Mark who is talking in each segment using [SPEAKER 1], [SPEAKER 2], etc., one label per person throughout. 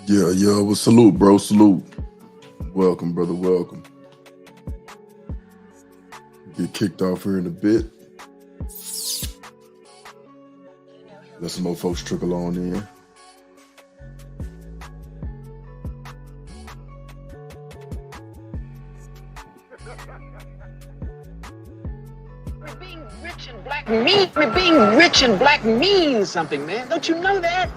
[SPEAKER 1] Yeah, yeah. Well, salute, bro. Salute. Welcome, brother. Welcome. Get kicked off here in a bit. Let some more folks trickle on in.
[SPEAKER 2] Being rich and black means something, man. Don't you know that?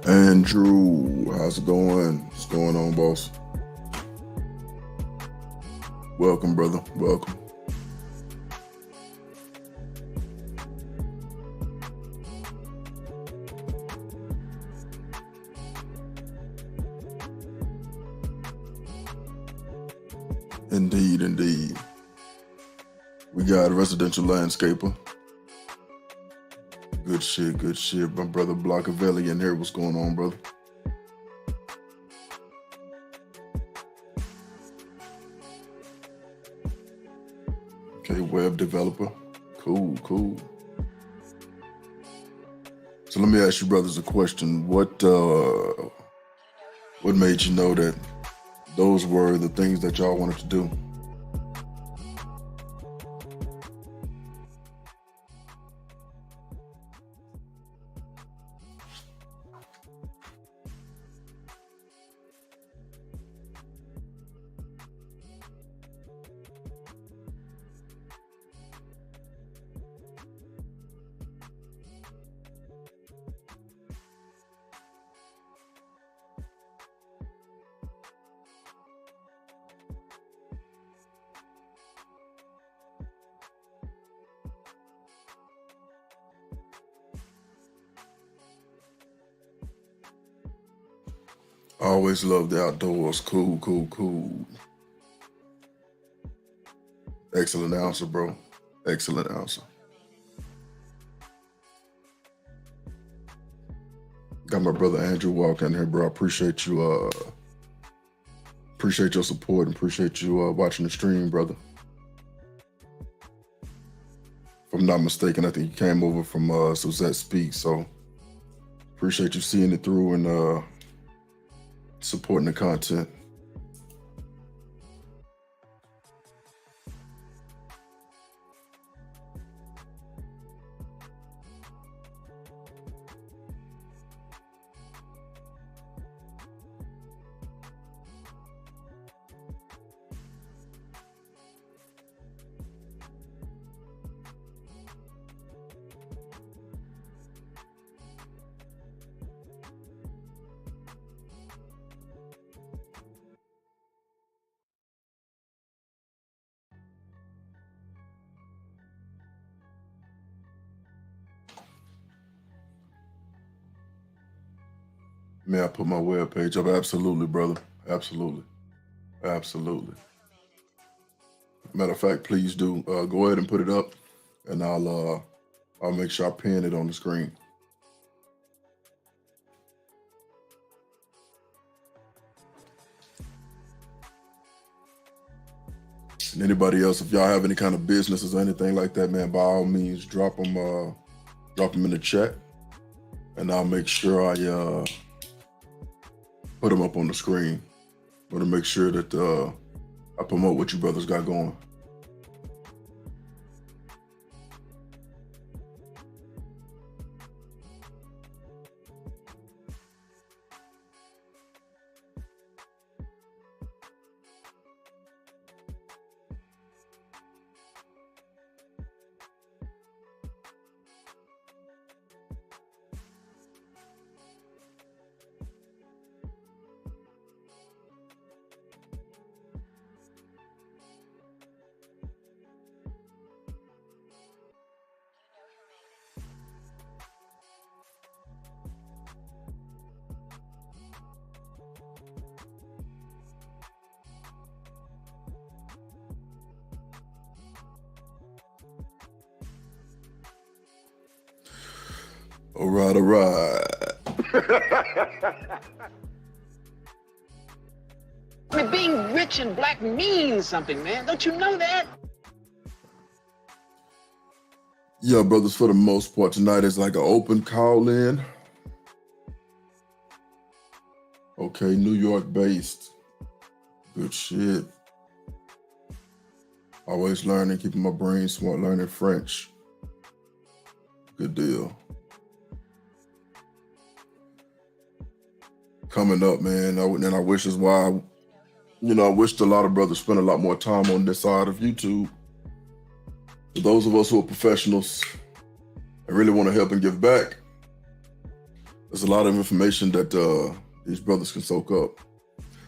[SPEAKER 1] Andrew, how's it going? What's going on, boss? Welcome, brother. Welcome. Indeed, indeed. We got a residential landscaper. Good shit, good shit. My brother Blockavelli in here. What's going on, brother? Okay, web developer. Cool, cool. So let me ask you brothers a question. What made you know that those were the things that y'all wanted to do? I always loved the outdoors. Cool, cool, cool. Excellent answer, bro. Excellent answer. Got my brother Andrew walking here, bro. I appreciate you. Appreciate your support and appreciate you watching the stream, brother. If I'm not mistaken, I think you came over from Suzette Speaks, so appreciate you seeing it through and supporting the content. May I put my webpage up? Absolutely, brother. Absolutely. Absolutely. Matter of fact, please do go ahead and put it up, and I'll make sure I pin it on the screen. And anybody else, if y'all have any kind of businesses or anything like that, man, by all means, drop them in the chat, and I'll make sure I put them up on the screen. Want to make sure that I promote what you brothers got going. All right, all right.
[SPEAKER 2] I mean, being rich and black means something, man. Don't you know that?
[SPEAKER 1] Yeah, brothers, for the most part, tonight is like an open call in. Okay, New York based. Good shit. Always learning, keeping my brain smart, learning French. Good deal. Coming up, man. And I wish is why, I wished a lot of brothers spent a lot more time on this side of YouTube. For those of us who are professionals and really want to help and give back, there's a lot of information that these brothers can soak up.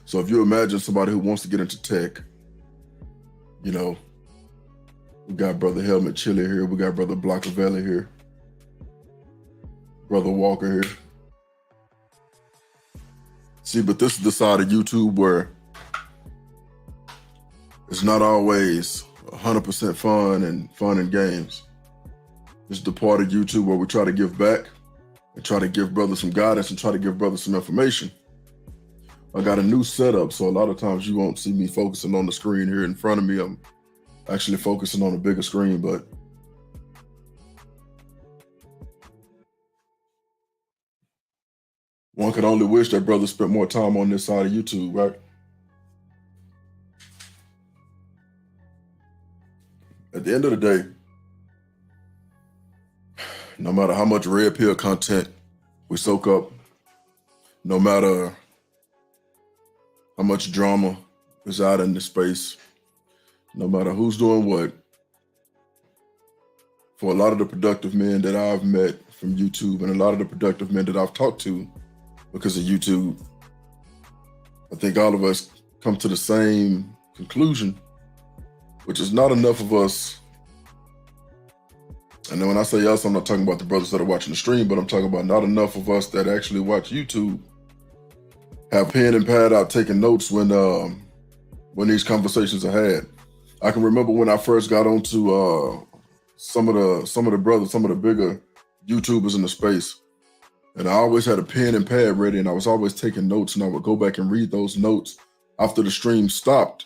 [SPEAKER 1] So if you imagine somebody who wants to get into tech, we got Brother Helmet Chili here, we got Brother Blockavelli here, Brother Walker here. See, but this is the side of YouTube where it's not always 100% fun and games. This is the part of YouTube where we try to give back and try to give brothers some guidance and try to give brothers some information. I got a new setup, so a lot of times you won't see me focusing on the screen here in front of me. I'm actually focusing on a bigger screen, but one could only wish that brothers spent more time on this side of YouTube, right? At the end of the day, no matter how much red pill content we soak up, no matter how much drama is out in the space, no matter who's doing what, for a lot of the productive men that I've met from YouTube and a lot of the productive men that I've talked to because of YouTube, I think all of us come to the same conclusion, which is not enough of us. And then when I say us, I'm not talking about the brothers that are watching the stream, but I'm talking about not enough of us that actually watch YouTube have pen and pad out taking notes when these conversations are had. I can remember when I first got onto some of the brothers, some of the bigger YouTubers in the space, and I always had a pen and pad ready, and I was always taking notes, and I would go back and read those notes after the stream stopped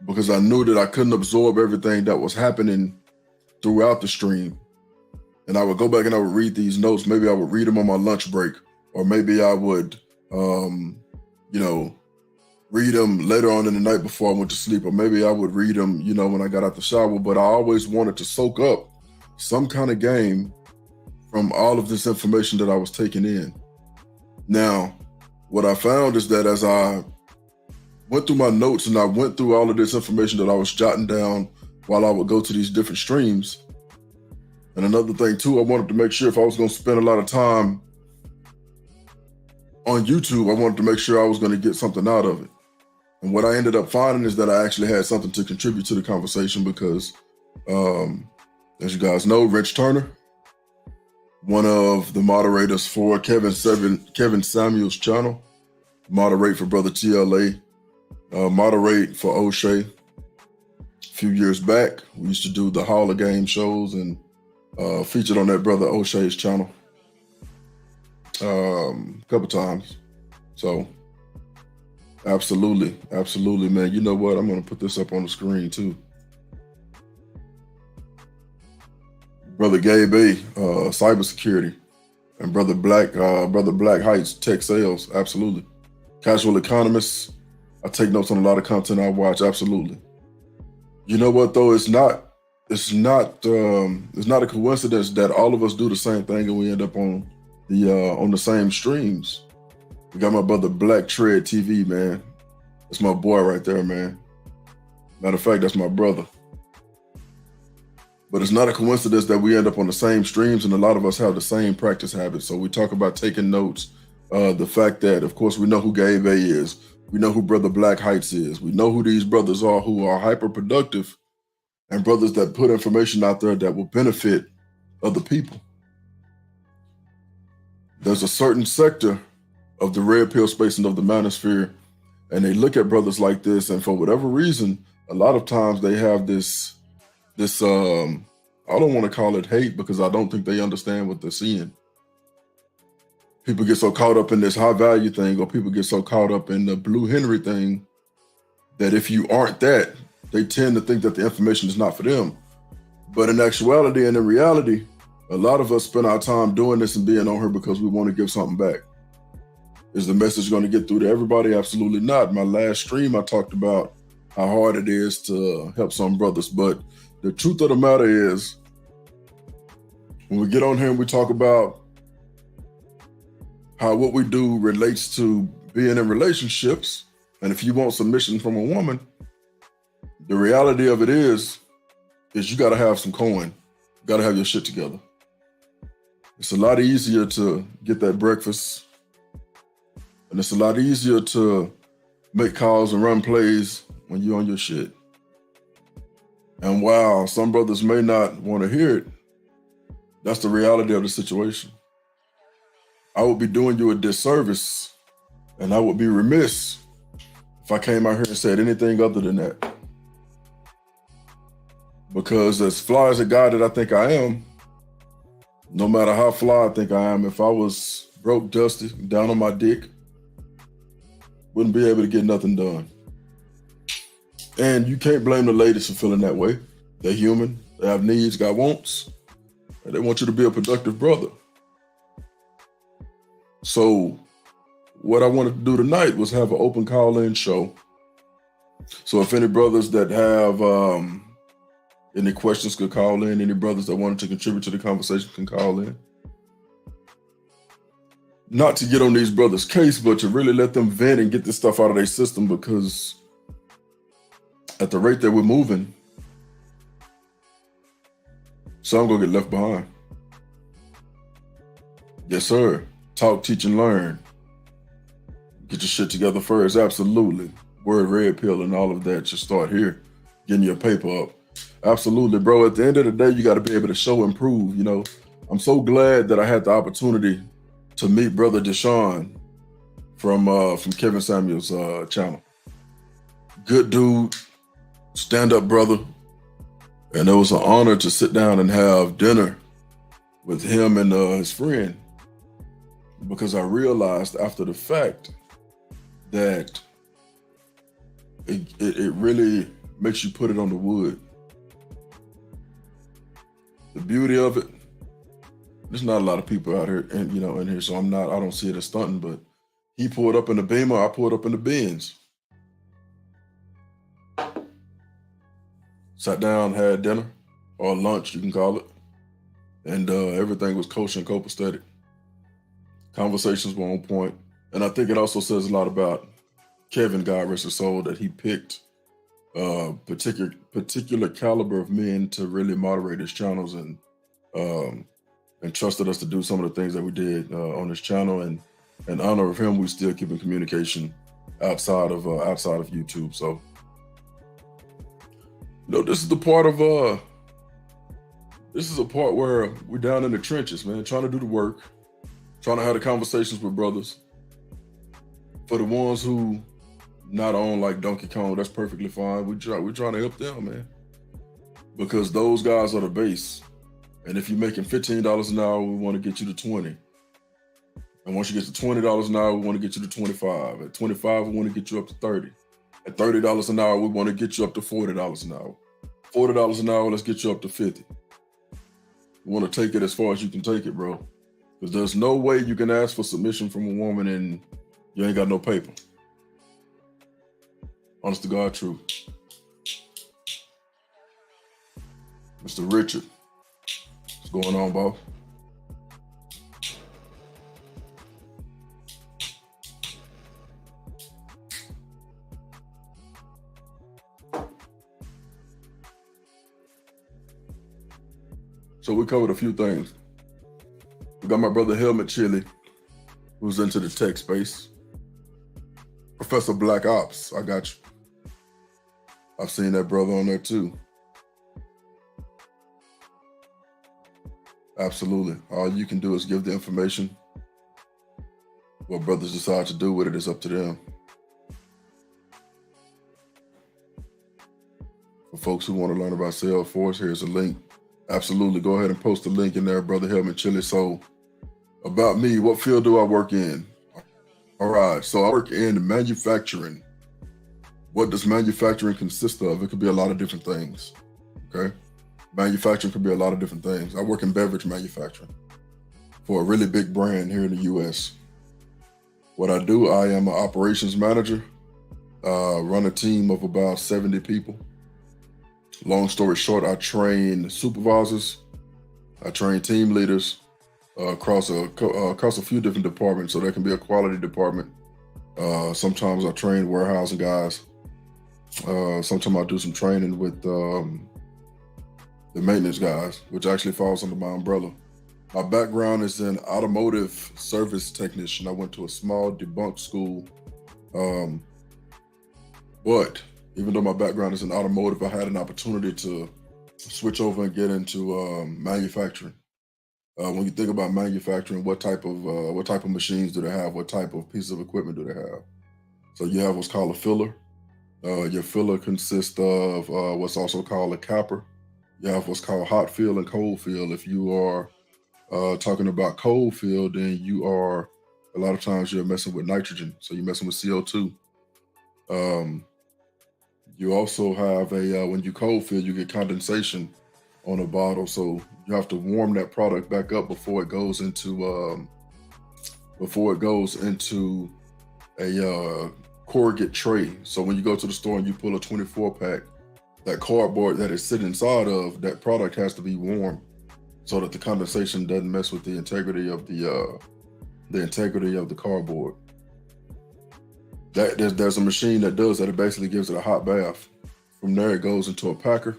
[SPEAKER 1] because I knew that I couldn't absorb everything that was happening throughout the stream. And I would go back and I would read these notes. Maybe I would read them on my lunch break, or maybe I would, read them later on in the night before I went to sleep, or maybe I would read them, when I got out the shower. But I always wanted to soak up some kind of game from all of this information that I was taking in. Now, what I found is that as I went through my notes and I went through all of this information that I was jotting down while I would go to these different streams. And another thing too, I wanted to make sure if I was going to spend a lot of time on YouTube, I wanted to make sure I was going to get something out of it. And what I ended up finding is that I actually had something to contribute to the conversation because, as you guys know, Rich Turner, one of the moderators for Kevin Samuel's channel, moderate for Brother TLA, moderate for O'Shea. A few years back, we used to do the Hall of Game shows and featured on that Brother O'Shea's channel a couple times. So absolutely, man. You know what? I'm going to put this up on the screen too. Brother Gabe A, cybersecurity, and Brother Black Heights, tech sales. Absolutely. Casual economists. I take notes on a lot of content I watch. Absolutely. You know what though? It's not a coincidence that all of us do the same thing and we end up on the same streams. We got my brother Black Tread TV, man. That's my boy right there, man. Matter of fact, that's my brother. But it's not a coincidence that we end up on the same streams, and a lot of us have the same practice habits. So we talk about taking notes. The fact that, of course, we know who Gabe A is. We know who Brother Black Heights is. We know who these brothers are who are hyper productive and brothers that put information out there that will benefit other people. There's a certain sector of the red pill space and of the manosphere, and they look at brothers like this, and for whatever reason, a lot of times they have this I don't want to call it hate because I don't think they understand what they're seeing. People get so caught up in this high value thing, or people get so caught up in the Blue Henry thing, that if you aren't that, they tend to think that the information is not for them. But in actuality and in reality, a lot of us spend our time doing this and being on here because we want to give something back. Is the message going to get through to everybody? Absolutely not. My last stream, I talked about how hard it is to help some brothers. But the truth of the matter is, when we get on here and we talk about how what we do relates to being in relationships, and if you want submission from a woman, the reality of it is you got to have some coin. You got to have your shit together. It's a lot easier to get that breakfast, and it's a lot easier to make calls and run plays when you're on your shit. And while some brothers may not want to hear it, that's the reality of the situation. I would be doing you a disservice, and I would be remiss if I came out here and said anything other than that. Because as fly as a guy that I think I am, no matter how fly I think I am, if I was broke, dusty, down on my dick, wouldn't be able to get nothing done. And you can't blame the ladies for feeling that way. They're human, they have needs, got wants, and they want you to be a productive brother. So what I wanted to do tonight was have an open call-in show. So if any brothers that have any questions could call in, any brothers that wanted to contribute to the conversation can call in. Not to get on these brothers' case, but to really let them vent and get this stuff out of their system, because at the rate that we're moving, some gonna get left behind. Yes, sir. Talk, teach, and learn. Get your shit together first. Absolutely. Word red pill and all of that should start here. Getting your paper up. Absolutely, bro. At the end of the day, you got to be able to show and prove. You know, I'm so glad that I had the opportunity to meet Brother Deshaun from Kevin Samuel's channel. Good dude, stand-up brother. And it was an honor to sit down and have dinner with him and his friend, because I realized after the fact that it really makes you put it on the wood. The beauty of it, there's not a lot of people out here, and in here, so I don't see it as stunting, but he pulled up in the Beamer, I pulled up in the Benz. Sat down, had dinner, or lunch, you can call it. And everything was kosher and copacetic. Conversations were on point. And I think it also says a lot about Kevin, God rest his soul, that he picked a particular caliber of men to really moderate his channels, and trusted us to do some of the things that we did on his channel. And in honor of him, we still keep in communication outside of YouTube. So, this is the part of this is a part where we're down in the trenches, man, trying to do the work, trying to have the conversations with brothers. For the ones who not on like Donkey Kong, that's perfectly fine. We're trying to help them, man, because those guys are the base. And if you're making $15 an hour, we want to get you to 20. And once you get to $20 an hour, we want to get you to 25. At 25, we want to get you up to 30. At $30 an hour, we want to get you up to $40 an hour. $40 an hour, let's get you up to 50. You want to take it as far as you can take it, bro. Because there's no way you can ask for submission from a woman and you ain't got no paper. Honest to God, true. Mr. Richard, what's going on, boss? So we covered a few things. We got my brother Helmet Chili, who's into the tech space. Professor Black Ops, I got you. I've seen that brother on there too. Absolutely. All you can do is give the information. What brothers decide to do with it is up to them. For folks who want to learn about Salesforce, here's a link. Absolutely. Go ahead and post the link in there, brother Helmet Chili. So about me, what field do I work in? All right. So I work in manufacturing. What does manufacturing consist of? It could be a lot of different things. Okay. Manufacturing could be a lot of different things. I work in beverage manufacturing for a really big brand here in the US. What I do, I am an operations manager, run a team of about 70 people. Long story short, I train supervisors, I train team leaders across a few different departments. So there can be a quality department. Sometimes I train warehousing guys. Sometimes I do some training with the maintenance guys, which actually falls under my umbrella. My background is in automotive service technician. I went to a small debunked school. But even though my background is in automotive, I had an opportunity to switch over and get into manufacturing. When you think about manufacturing, what type of machines do they have? What type of piece of equipment do they have? So you have what's called a filler. Your filler consists of what's also called a capper. You have what's called hot fill and cold fill. If you are talking about cold fill, then you are, a lot of times you're messing with nitrogen. So you're messing with CO2. You also have when you cold fill, you get condensation on a bottle. So you have to warm that product back up before it goes into a corrugate tray. So when you go to the store and you pull a 24 pack, that cardboard that is sitting inside of that product has to be warm so that the condensation doesn't mess with the integrity of the cardboard. There's a machine that does that. It basically gives it a hot bath. From there, it goes into a packer,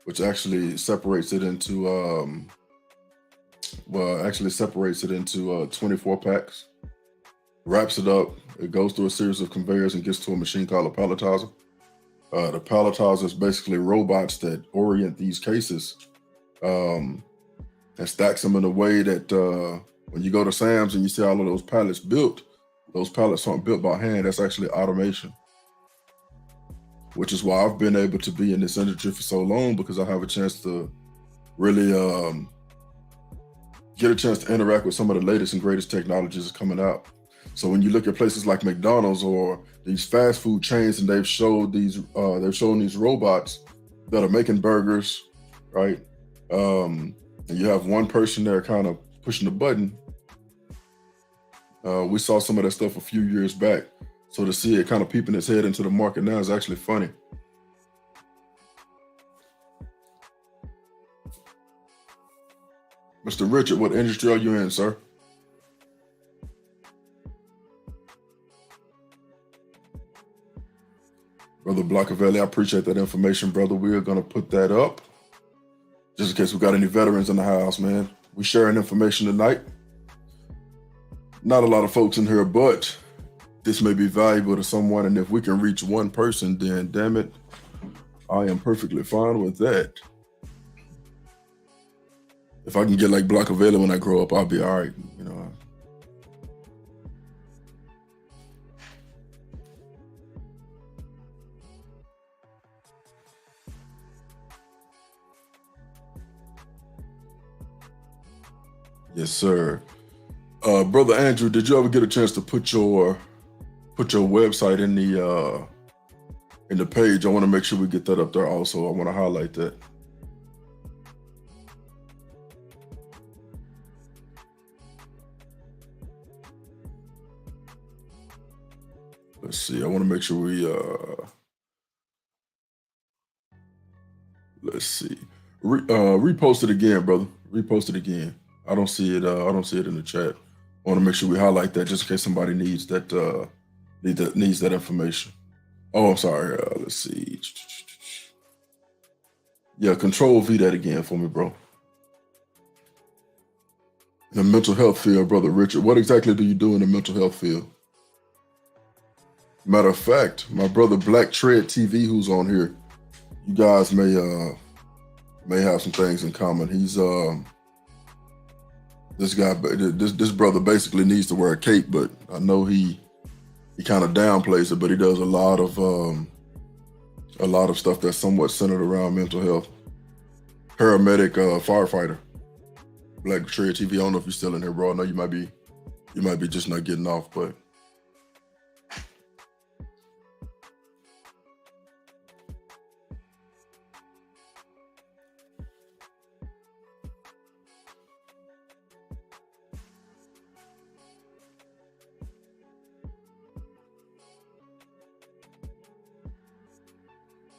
[SPEAKER 1] which actually separates it into 24 packs. Wraps it up. It goes through a series of conveyors and gets to a machine called a palletizer. The palletizer is basically robots that orient these cases and stacks them in a way that when you go to Sam's and you see all of those pallets built, those pallets aren't built by hand. That's actually automation, which is why I've been able to be in this industry for so long, because I have a chance to really get a chance to interact with some of the latest and greatest technologies that's coming out. So when you look at places like McDonald's or these fast food chains, and they've shown these robots that are making burgers, right? And you have one person there kind of pushing the button. We saw some of that stuff a few years back. So to see it kind of peeping its head into the market now is actually funny. Mr. Richard, what industry are you in, sir? Brother Blockavelli, I appreciate that information, brother. We are going to put that up just in case we got any veterans in the house, man. We sharing information tonight. Not a lot of folks in here, but this may be valuable to someone. And if we can reach one person, then damn it, I am perfectly fine with that. If I can get like Blockavelli when I grow up, I'll be all right, you know. Yes, sir. Brother Andrew, did you ever get a chance to put your website in the page? I want to make sure we get that up there also. I want to highlight that. Let's see. I want to make sure we Let's see. Repost it again, brother. Repost it again. I don't see it. I don't see it in the chat. I want to make sure we highlight that just in case somebody needs that. Needs that information. Oh, I'm sorry. Let's see. Yeah, Control V that again for me, bro. In the mental health field, brother Richard. What exactly do you do in the mental health field? Matter of fact, my brother Black Tread TV, who's on here, you guys may have some things in common. He's this brother basically needs to wear a cape, but I know he kind of downplays it, but he does a lot of stuff that's somewhat centered around mental health. Paramedic, firefighter. Black Tread TV. I don't know if you're still in here, bro. I know you might be just not getting off, but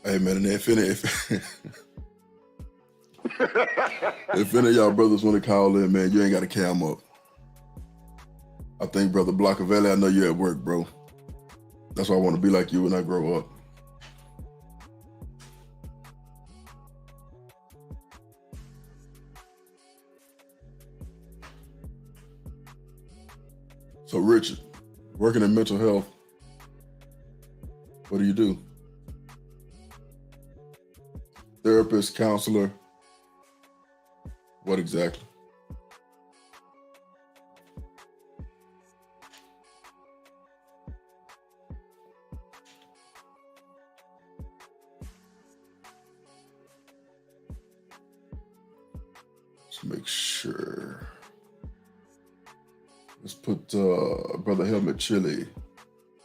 [SPEAKER 1] hey man, and if any of y'all brothers want to call in, man, you ain't got to cam up. I think, brother Blockavelli, I know you're at work, bro. That's why I want to be like you when I grow up. So, Richard, working in mental health, what do you do? Therapist, counselor, what exactly? Let's make sure. Let's put Brother Helmet Chili,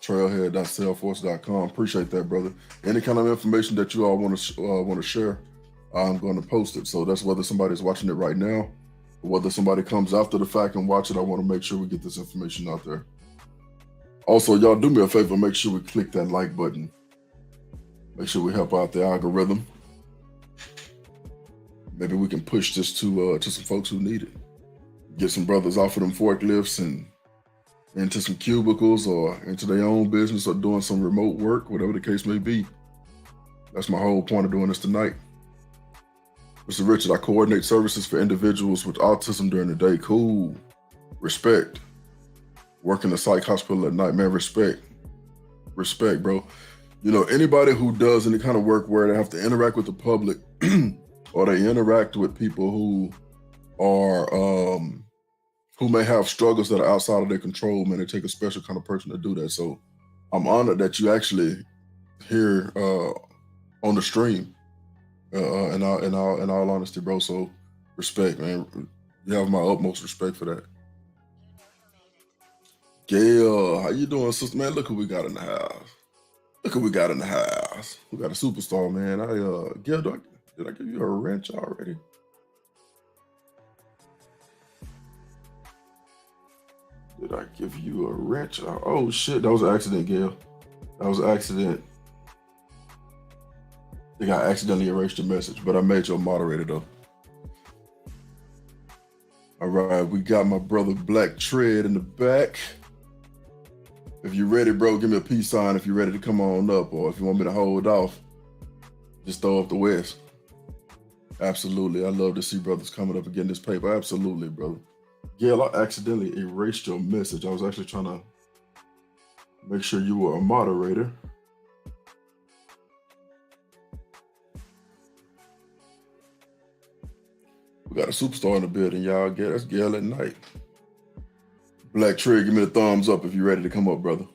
[SPEAKER 1] trailhead.salesforce.com. Appreciate that, brother. Any kind of information that you all want to share, I'm going to post it. So that's whether somebody's watching it right now, or whether somebody comes after the fact and watch it. I want to make sure we get this information out there. Also, y'all do me a favor, make sure we click that like button. Make sure we help out the algorithm. Maybe we can push this to some folks who need it. Get some brothers off of them forklifts and into some cubicles or into their own business or doing some remote work, whatever the case may be. That's my whole point of doing this tonight. Mr. Richard, I coordinate services for individuals with autism during the day. Cool. Respect. Work in the psych hospital at night, man. Respect. Respect, bro. You know, anybody who does any kind of work where they have to interact with the public or they interact with people who are who may have struggles that are outside of their control, man, it take a special kind of person to do that. So I'm honored that you actually here on the stream. In all honesty, bro. So respect, man. You have my utmost respect for that. Gail, how you doing, sister? Man, look who we got in the house. Look who we got in the house. We got a superstar, man. Gail, did I give you a wrench already? Did I give you a wrench? Oh shit, that was an accident, Gail. That was an accident. I think I accidentally erased your message, but I made you a moderator though. All right, we got my brother Black Tread in the back. If you're ready, bro, give me a peace sign if you're ready to come on up, or if you want me to hold off, just throw up the West. Absolutely, I love to see brothers coming up and getting this paper. Absolutely, brother. Gail, I accidentally erased your message. I was actually trying to make sure you were a moderator. We got a superstar in the building, y'all. That's Gail at night. Black Trigger, give me the thumbs up if you're ready to come up, brother.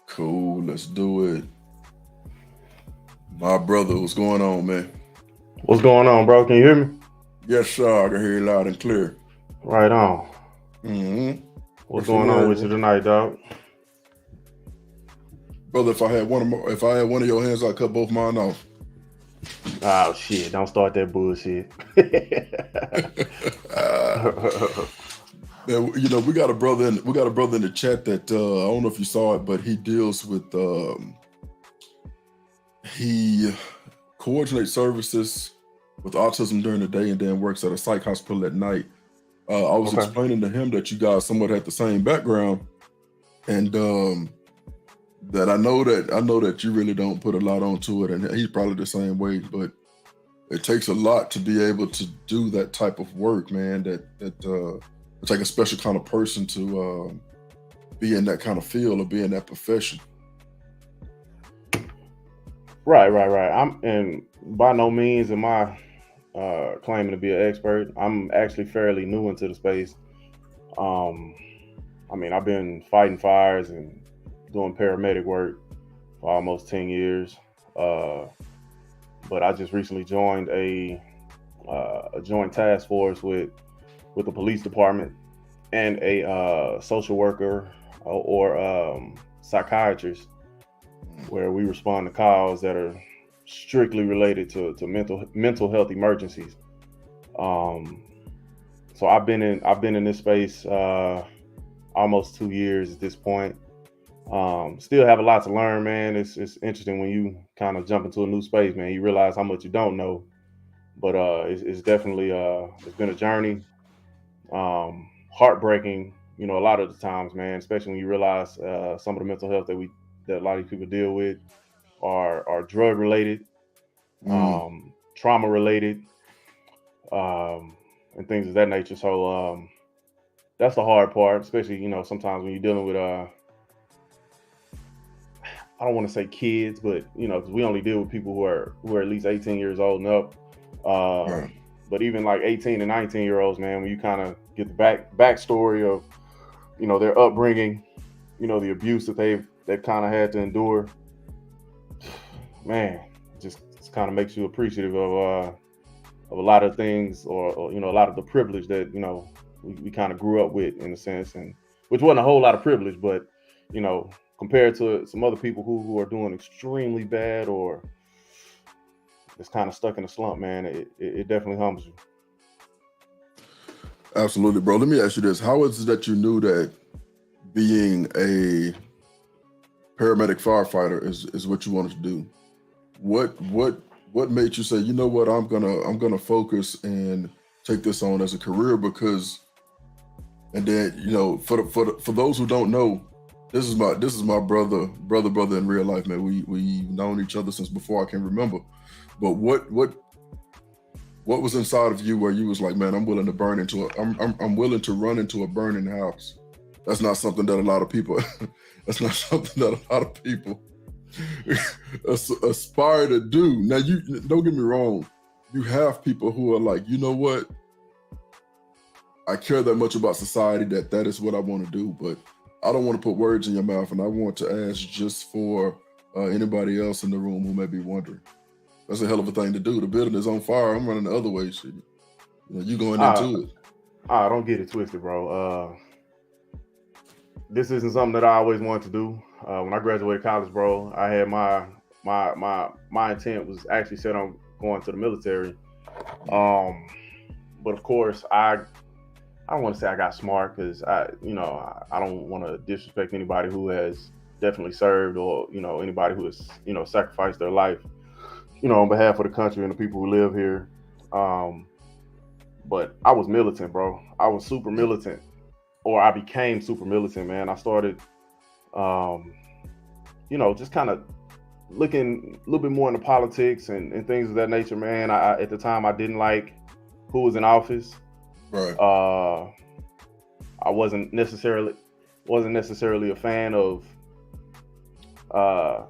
[SPEAKER 1] Cool, let's do it. My brother, what's going on, man?
[SPEAKER 3] What's going on, bro? Can you hear me?
[SPEAKER 1] Yes, sir. I can hear you loud and clear.
[SPEAKER 3] Right on.
[SPEAKER 1] Mm-hmm.
[SPEAKER 3] What's going on with you tonight, dog?
[SPEAKER 1] Brother, if I had one of your hands, I'd cut both mine off.
[SPEAKER 3] Oh shit! Don't start that bullshit.
[SPEAKER 1] You know, we got a brother in the chat that I don't know if you saw it, but he deals with He coordinates services with autism during the day and then works at a psych hospital at night. I was
[SPEAKER 3] Okay.
[SPEAKER 1] explaining to him that you guys somewhat had the same background, and that I know that you really don't put a lot onto it, and he's probably the same way. But it takes a lot to be able to do that type of work, man. It's like a special kind of person to be in that kind of field or be in that profession.
[SPEAKER 3] Right. And by no means am I claiming to be an expert. I'm actually fairly new into the space. I mean, I've been fighting fires and doing paramedic work for almost 10 years. But I just recently joined a joint task force with the police department and a social worker or psychiatrist, where we respond to calls that are strictly related to mental health emergencies. So I've been in this space almost 2 years at this point. Still have a lot to learn, man. It's interesting when you kind of jump into a new space, man. You realize how much you don't know, but it's definitely it's been a journey. Heartbreaking, a lot of the times, man. Especially when you realize some of the mental health that a lot of people deal with are drug related,
[SPEAKER 1] Mm,
[SPEAKER 3] trauma related, and things of that nature. So that's the hard part, especially sometimes when you're dealing with I don't want to say kids, but because we only deal with people who are at least 18 years old and up.
[SPEAKER 1] right.
[SPEAKER 3] But even like 18 and 19-year-olds, man, when you kind of get the backstory of their upbringing, the abuse that they've kind of had to endure, man, just kind of makes you appreciative of a lot of things, or a lot of the privilege that we kind of grew up with, in a sense, and which wasn't a whole lot of privilege, but you know compared to some other people who are doing extremely bad or just kind of stuck in a slump, man, it definitely humbles you.
[SPEAKER 1] Absolutely, bro. Let me ask you this: how is it that you knew that being a paramedic firefighter is what you wanted to do? What made you say, you know what, I'm gonna focus and take this on as a career? Because, and then for those who don't know, this is my brother in real life, man. We've known each other since before I can remember. But what was inside of you where you was like, man, I'm willing I'm willing to run into a burning house? That's not something that a lot of people that's not something that a lot of people aspire to do. Now, you don't get me wrong, you have people who are like, you know what, I care that much about society that is what I want to do, but I don't want to put words in your mouth, and I want to ask just for anybody else in the room who may be wondering. That's a hell of a thing to do. The building is on fire. I'm running the other way. Shit. You going
[SPEAKER 3] uh
[SPEAKER 1] into it.
[SPEAKER 3] don't get it twisted, bro. This isn't something that I always wanted to do. When I graduated college, bro, I had my intent was actually set on going to the military. But of course, I don't want to say I got smart, because I don't want to disrespect anybody who has definitely served, or anybody who has sacrificed their life on behalf of the country and the people who live here. Um, but I was militant, bro. I was super
[SPEAKER 1] Mm,
[SPEAKER 3] militant, or I became super militant, man. I started, um, just kind of looking a little bit more into politics and things of that nature, man. At the time, I didn't like who was in office.
[SPEAKER 1] right.
[SPEAKER 3] Uh, I wasn't necessarily a fan of, uh,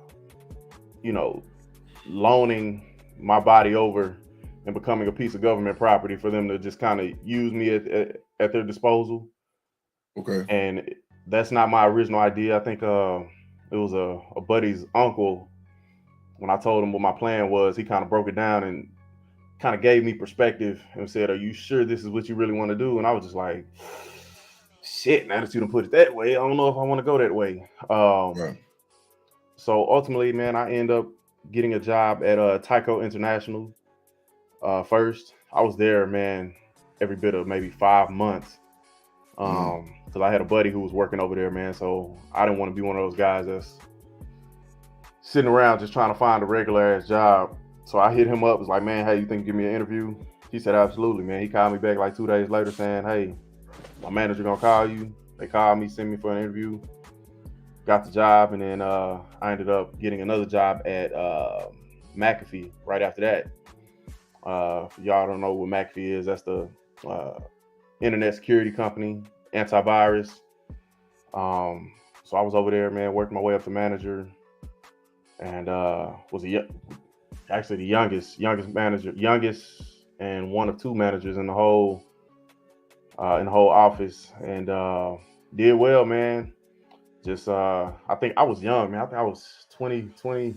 [SPEAKER 3] you know, loaning my body over and becoming a piece of government property for them to just kind of use me at their disposal.
[SPEAKER 1] Okay.
[SPEAKER 3] And that's not my original idea. I think it was a buddy's uncle. When I told him what my plan was, he kind of broke it down and kind of gave me perspective and said, "Are you sure this is what you really want to do?" And I was just like, "Shit, now that you done put it that way, I don't know if I want to go that way."
[SPEAKER 1] Right.
[SPEAKER 3] So ultimately, man, I end up getting a job at Tyco International. First, I was there, man, every bit of maybe 5 months,
[SPEAKER 1] Mm,
[SPEAKER 3] because I had a buddy who was working over there, man. So I didn't want to be one of those guys that's sitting around just trying to find a regular ass job. So I hit him up. Was like, man, hey, you think you give me an interview? He said, absolutely, man. He called me back like 2 days later saying, hey, my manager gonna call you. They called me, sent me for an interview. Got the job, and then I ended up getting another job at McAfee right after that. If y'all don't know what McAfee is, that's the internet security company, antivirus. So I was over there, man, working my way up to manager, and was actually the youngest manager, and one of two managers in the whole office, and did well, man. Just I think I was young, man. I think I was 24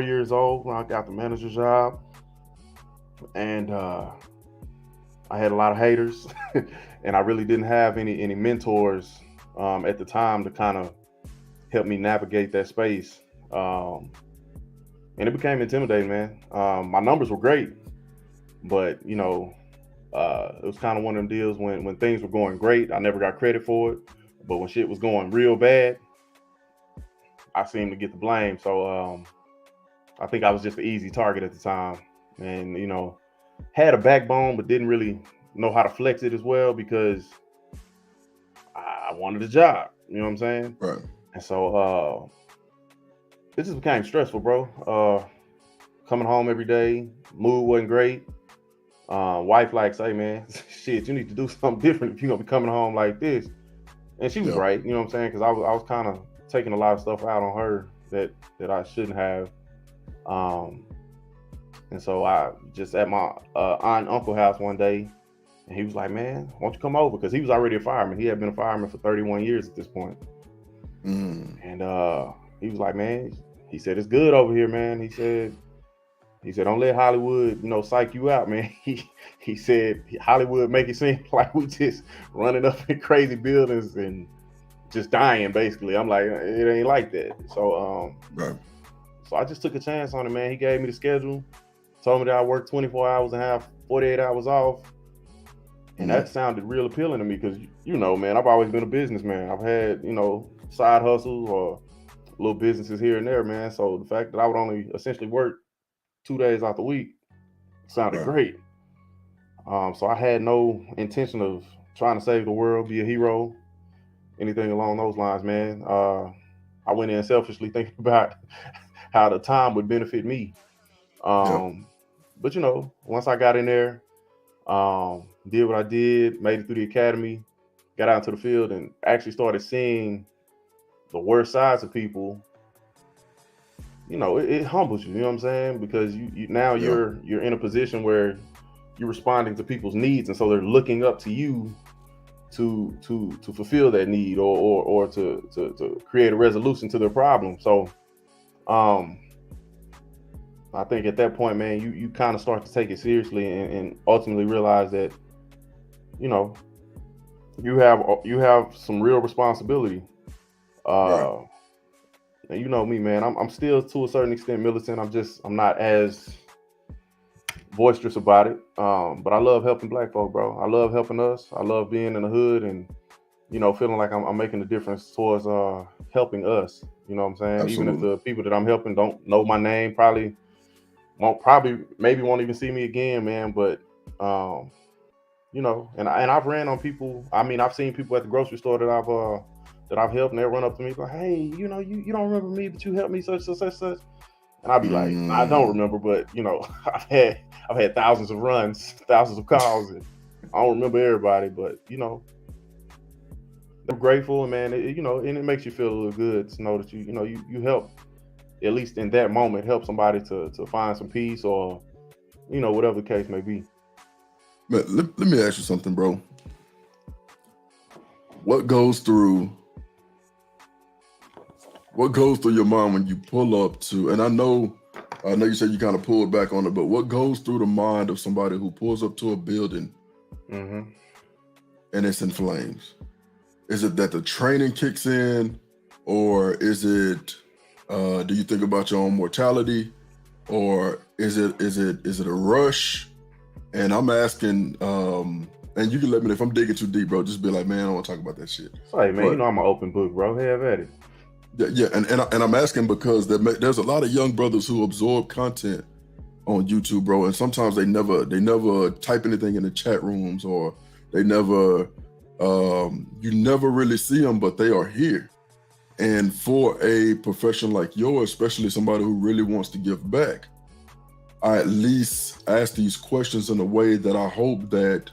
[SPEAKER 3] years old when I got the manager job, and I had a lot of haters, and I really didn't have any mentors at the time to kind of help me navigate that space. And it became intimidating, man. My numbers were great, but it was kind of one of them deals when things were going great, I never got credit for it. But when shit was going real bad, I seemed to get the blame. So I think I was just an easy target at the time, and had a backbone, but didn't really know how to flex it as well because I wanted a job. You know what I'm saying?
[SPEAKER 1] Right.
[SPEAKER 3] And so it just became stressful, bro. Coming home every day, mood wasn't great. Wife like, say, man, shit, you need to do something different if you're gonna be coming home like this. And she was right, you know what I'm saying? Because I was kind of taking a lot of stuff out on her that I shouldn't have. And so I just at my aunt and uncle house one day, and he was like, man, why don't you come over? Because he was already a fireman. He had been a fireman for 31 years at this point. And he was like, man, he said, it's good over here, man. He said, don't let Hollywood, psych you out, man. He said, Hollywood make it seem like we just running up in crazy buildings and just dying, basically. I'm like, it ain't like that. So, so I just took a chance on it, man. He gave me the schedule, told me that I work 24 hours and have 48 hours off. And that sounded real appealing to me because, man, I've always been a businessman. I've had, side hustles or little businesses here and there, man. So the fact that I would only essentially work 2 days out the week sounded great. So I had no intention of trying to save the world, be a hero, anything along those lines, man. I went in selfishly thinking about how the time would benefit me. But once I got in there, did what I did, made it through the academy, got out into the field, and actually started seeing the worst sides of people. It humbles you, you know what I'm saying? Because you're in a position where you're responding to people's needs, and so they're looking up to you to fulfill that need or to create a resolution to their problem. So I think at that point, man, you kind of start to take it seriously and ultimately realize that you have some real responsibility. And you know me, man, I'm still to a certain extent militant. I'm not as boisterous about it. But I love helping Black folk, bro. I love helping us. I love being in the hood and, feeling like I'm making a difference towards helping us. You know what I'm saying?
[SPEAKER 1] Absolutely.
[SPEAKER 3] Even if the people that I'm helping don't know my name, maybe won't even see me again, man. But and I've ran on people. I mean, I've seen people at the grocery store that I've helped, and they run up to me like, hey, you don't remember me, but you helped me such. And I'd be like, I don't remember, but I've had thousands of runs, thousands of calls, and I don't remember everybody, but I'm grateful, and man, and it makes you feel a little good to know that you help, at least in that moment, help somebody to find some peace or whatever the case may be.
[SPEAKER 1] Man, let me ask you something, bro. What goes through your mind when you pull up to, and I know you said you kind of pulled back on it, but what goes through the mind of somebody who pulls up to a building and it's in flames? Is it that the training kicks in, or is it, do you think about your own mortality, or is it a rush? And I'm asking, and you can let me know if I'm digging too deep, bro. Just be like, man, I don't want to talk about that shit.
[SPEAKER 3] Hey, man, I'm an open book, bro. Have at it.
[SPEAKER 1] Yeah, and I'm asking because there's a lot of young brothers who absorb content on YouTube, bro, and sometimes they never type anything in the chat rooms, or they never you never really see them, but they are here. And for a profession like yours, especially somebody who really wants to give back, I at least ask these questions in a way that I hope that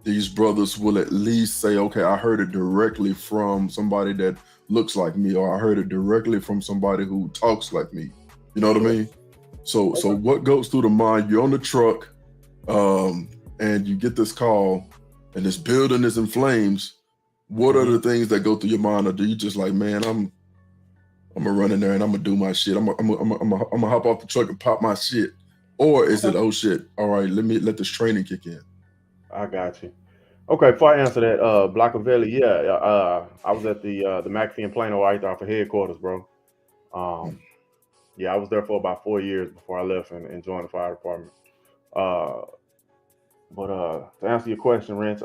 [SPEAKER 1] these brothers will at least say, okay, I heard it directly from somebody that looks like me, or I heard it directly from somebody who talks like me. You know what I mean? So what goes through the mind? You're on the truck, and you get this call, and this building is in flames. What are the things that go through your mind, or do you just like, man, I'm gonna run in there and I'm gonna do my shit. I'm gonna hop off the truck and pop my shit, or is it, oh shit, all right, let this training kick in?
[SPEAKER 3] I got you. Okay, before I answer that, Blockavelli, yeah, I was at the McAfee in Plano right there for headquarters, bro. Yeah, I was there for about 4 years before I left and joined the fire department. But to answer your question, Rance,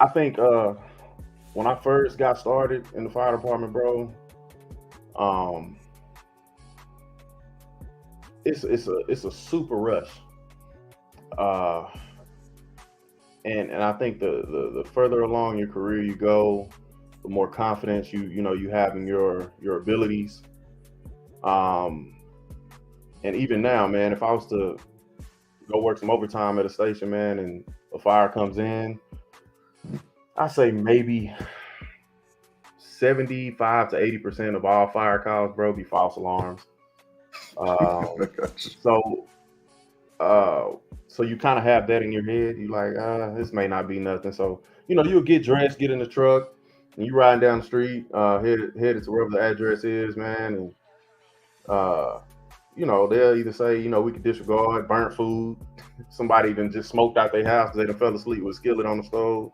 [SPEAKER 3] I think when I first got started in the fire department, bro, it's a super rush. And I think the further along your career you go, the more confidence you have in your abilities. And even now, man, if I was to go work some overtime at a station, man, and a fire comes in, I say maybe 75 to 80% of all fire calls, bro, be false alarms. So you kind of have that in your head. You like, this may not be nothing. So, you'll get dressed, get in the truck, and you riding down the street, headed to wherever the address is, man. And, they'll either say, we could disregard burnt food. Somebody even just smoked out their house because they done fell asleep with a skillet on the stove.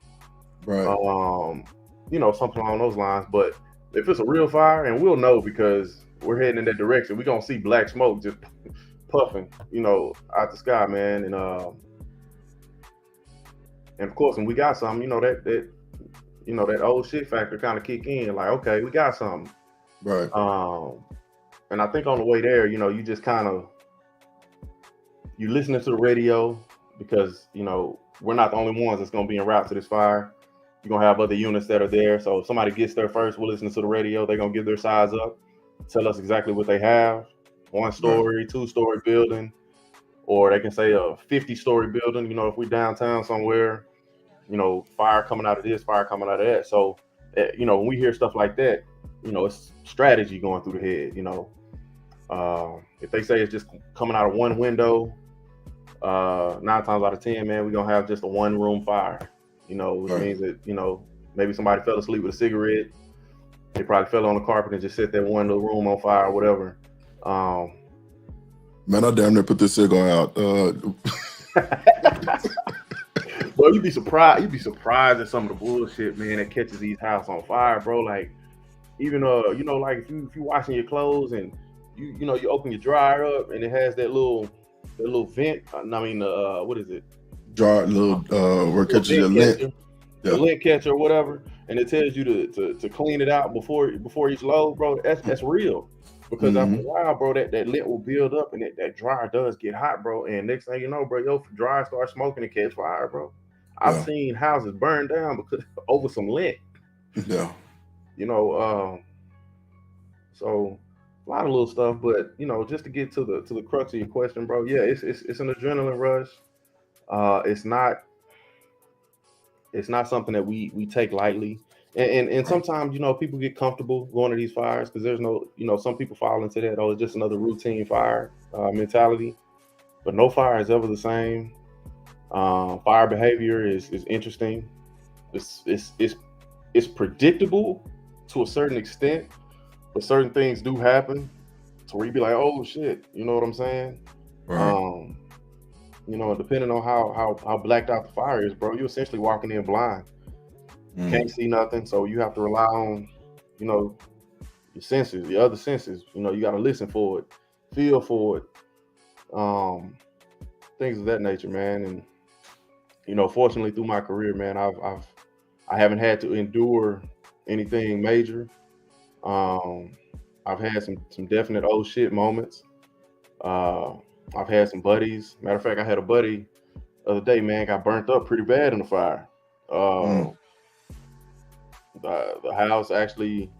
[SPEAKER 1] Right.
[SPEAKER 3] Something along those lines. But if it's a real fire, and we'll know because we're heading in that direction, we're going to see black smoke just puffing, out the sky, man. And of course, when we got something, that old shit factor kind of kick in, like, okay, we got something.
[SPEAKER 1] Right.
[SPEAKER 3] And I think on the way there, you just kind of, you listening to the radio because, we're not the only ones that's going to be en route to this fire. You're going to have other units that are there. So if somebody gets there first, we're listening to the radio. They're going to give their size up, tell us exactly what they have. 1-story, 2-story building, or they can say a 50-story building. If we're downtown somewhere, fire coming out of this, fire coming out of that. So, when we hear stuff like that, it's strategy going through the head. If they say it's just coming out of one window, 9 times out of 10, man, we're gonna have just a 1-room fire. Which means that maybe somebody fell asleep with a cigarette. They probably fell on the carpet and just set that one little room on fire or whatever.
[SPEAKER 1] Man, I damn near put this cigar out.
[SPEAKER 3] Bro, you'd be surprised. You'd be surprised at some of the bullshit, man, that catches these houses on fire, bro. Like, even like if you washing your clothes and you open your dryer up and it has that little vent. What is it?
[SPEAKER 1] Jar little where it catches your lint.
[SPEAKER 3] The lint catcher or whatever, and it tells you to clean it out before each load, bro. That's real. Because after a while, bro, that lint will build up and that dryer does get hot, bro. And next thing you know, bro, your dryer starts smoking and catch fire, bro. I've seen houses burn down because over some lint.
[SPEAKER 1] Yeah.
[SPEAKER 3] So a lot of little stuff, but just to get to the crux of your question, bro. Yeah, it's an adrenaline rush. It's not something that we take lightly. And sometimes, people get comfortable going to these fires because there's no, some people fall into that, it's just another routine fire mentality. But no fire is ever the same. Fire behavior is interesting. It's predictable to a certain extent, but certain things do happen to where you be like, oh shit, you know what I'm saying?
[SPEAKER 1] Right.
[SPEAKER 3] Depending on how blacked out the fire is, bro, you're essentially walking in blind. Can't see nothing, so you have to rely on, your senses, the other senses. You got to listen for it, feel for it, things of that nature, man. And fortunately, through my career, man, I haven't had to endure anything major. I've had some definite oh shit moments. Uh, I've had some buddies. Matter of fact, I had a buddy the other day, man, got burnt up pretty bad in the fire. Uh,
[SPEAKER 1] Mm.
[SPEAKER 3] the house actually,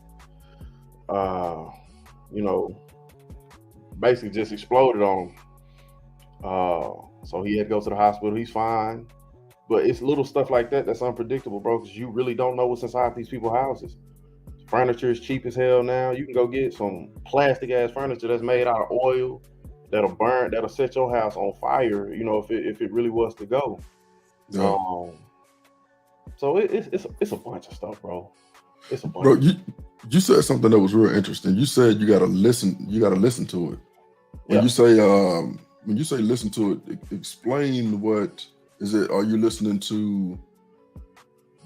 [SPEAKER 3] uh, you know, basically just exploded on him. So he had to go to the hospital. He's fine, but it's little stuff like that that's unpredictable, bro. Because you really don't know what's inside these people's houses. Furniture is cheap as hell now. You can go get some plastic ass furniture that's made out of oil that'll burn, that'll set your house on fire. You know, if it really was to go.
[SPEAKER 1] Yeah.
[SPEAKER 3] Um, so it's a bunch of stuff, bro. It's a bunch.
[SPEAKER 1] Bro, you said something that was real interesting. You said you gotta listen to it. When
[SPEAKER 3] Yeah.
[SPEAKER 1] you say listen to it, explain what is it? Are you listening to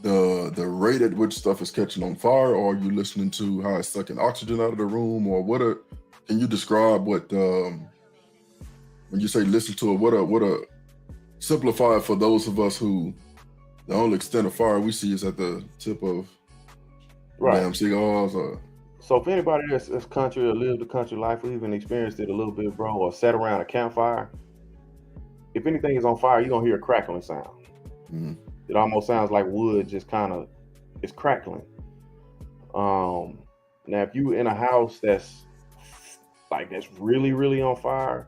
[SPEAKER 1] the rate at which stuff is catching on fire, or are you listening to how it's sucking oxygen out of the room, or can you describe what when you say listen to it, what a simplify it for those of us who the only extent of fire we see is at the tip of
[SPEAKER 3] Right.
[SPEAKER 1] damn cigars or
[SPEAKER 3] So for anybody that's country or lived the country life or even experienced it a little bit, bro, or sat around a campfire, if anything is on fire, you're gonna hear a crackling sound.
[SPEAKER 1] Mhm.
[SPEAKER 3] It almost sounds like wood just kind of is crackling. Now if you in a house that's really, really on fire,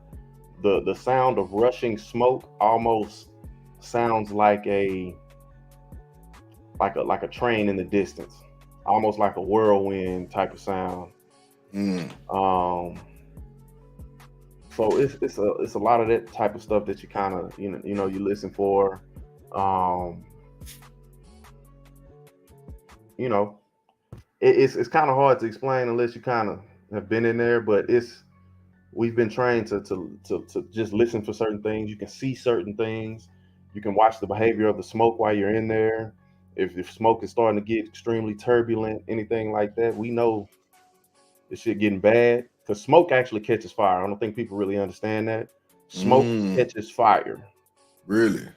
[SPEAKER 3] the sound of rushing smoke almost sounds like a train in the distance, almost like a whirlwind type of sound.
[SPEAKER 1] Mm.
[SPEAKER 3] So it's a lot of that type of stuff that you kind of you listen for. You know, it's kind of hard to explain unless you kind of have been in there, but we've been trained to just listen for certain things. You can see certain things. You can watch the behavior of the smoke while you're in there. If smoke is starting to get extremely turbulent, anything like that, we know this shit getting bad. Because smoke actually catches fire. I don't think people really understand that. Smoke catches fire.
[SPEAKER 1] Really?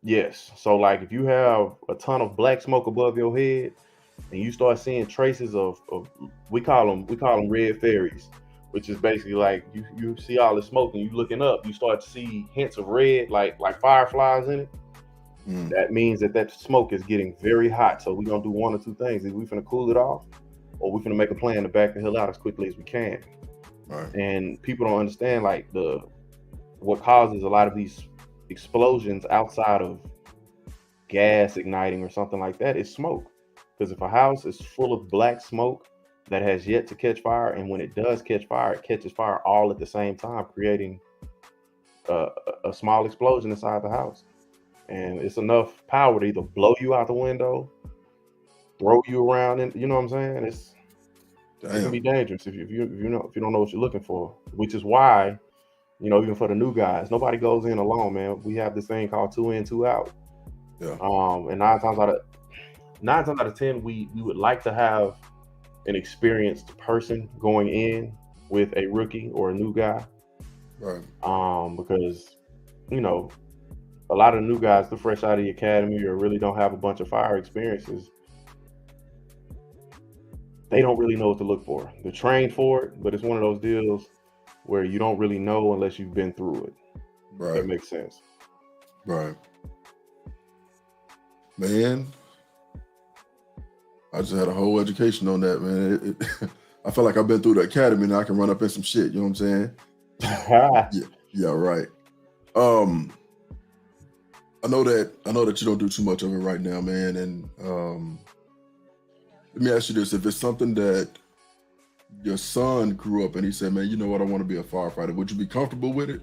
[SPEAKER 3] Yes. So like if you have a ton of black smoke above your head and you start seeing traces of we call them red fairies, which is basically like you see all the smoke and you looking up, you start to see hints of red like fireflies in it. That means that smoke is getting very hot. So we're gonna do one or two things. Either we're gonna cool it off or we're gonna make a plan to back the hell out as quickly as we can.
[SPEAKER 1] Right.
[SPEAKER 3] And people don't understand like what causes a lot of these explosions outside of gas igniting or something like that is smoke. Because if a house is full of black smoke that has yet to catch fire, and when it does catch fire, it catches fire all at the same time, creating a small explosion inside the house. And it's enough power to either blow you out the window, throw you around, and you know what I'm saying? It can be dangerous if you don't know what you're looking for. Which is why, even for the new guys, nobody goes in alone, man. We have this thing called 2 in, 2 out.
[SPEAKER 1] Yeah.
[SPEAKER 3] And nine times out of 10, we would like to have an experienced person going in with a rookie or a new guy.
[SPEAKER 1] Right.
[SPEAKER 3] Because a lot of new guys, they're fresh out of the academy or really don't have a bunch of fire experiences. They don't really know what to look for. They're trained for it, but it's one of those deals where you don't really know unless you've been through it.
[SPEAKER 1] Right.
[SPEAKER 3] That makes sense.
[SPEAKER 1] Right. Man, I just had a whole education on that, man. I feel like I've been through the academy and I can run up in some shit. You know what I'm saying? Yeah, right. I know that you don't do too much of it right now, man. And let me ask you this: if it's something that your son grew up and he said, "Man, you know what? I want to be a firefighter," would you be comfortable with it,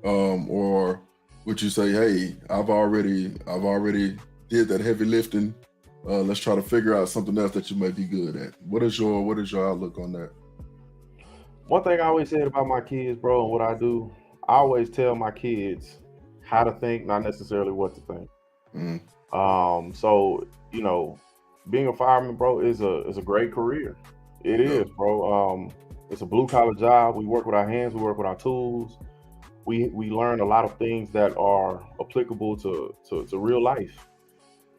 [SPEAKER 1] or would you say, "Hey, I've already did that heavy lifting. Let's try to figure out something else that you might be good at"? What is your outlook on that?
[SPEAKER 3] One thing I always said about my kids, bro, and what I do, I always tell my kids how to think, not necessarily what to think. So being a fireman, bro, is a great career. It is, bro. It's a blue collar job. We work with our hands. We work with our tools. We learn a lot of things that are applicable to real life.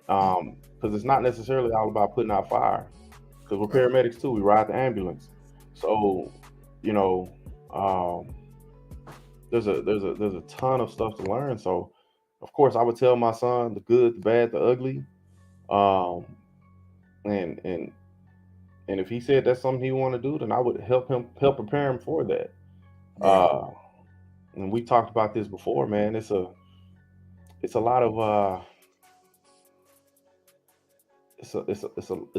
[SPEAKER 3] Because it's not necessarily all about putting out fire. because we're paramedics too. We ride the ambulance. So, you know, there's a ton of stuff to learn. So, of course, I would tell my son the good, the bad, the ugly. Um, and and and if he said that's something he want to do, then I would help prepare him for that.
[SPEAKER 1] Right.
[SPEAKER 3] And we talked about this before, man. It's a lot of it's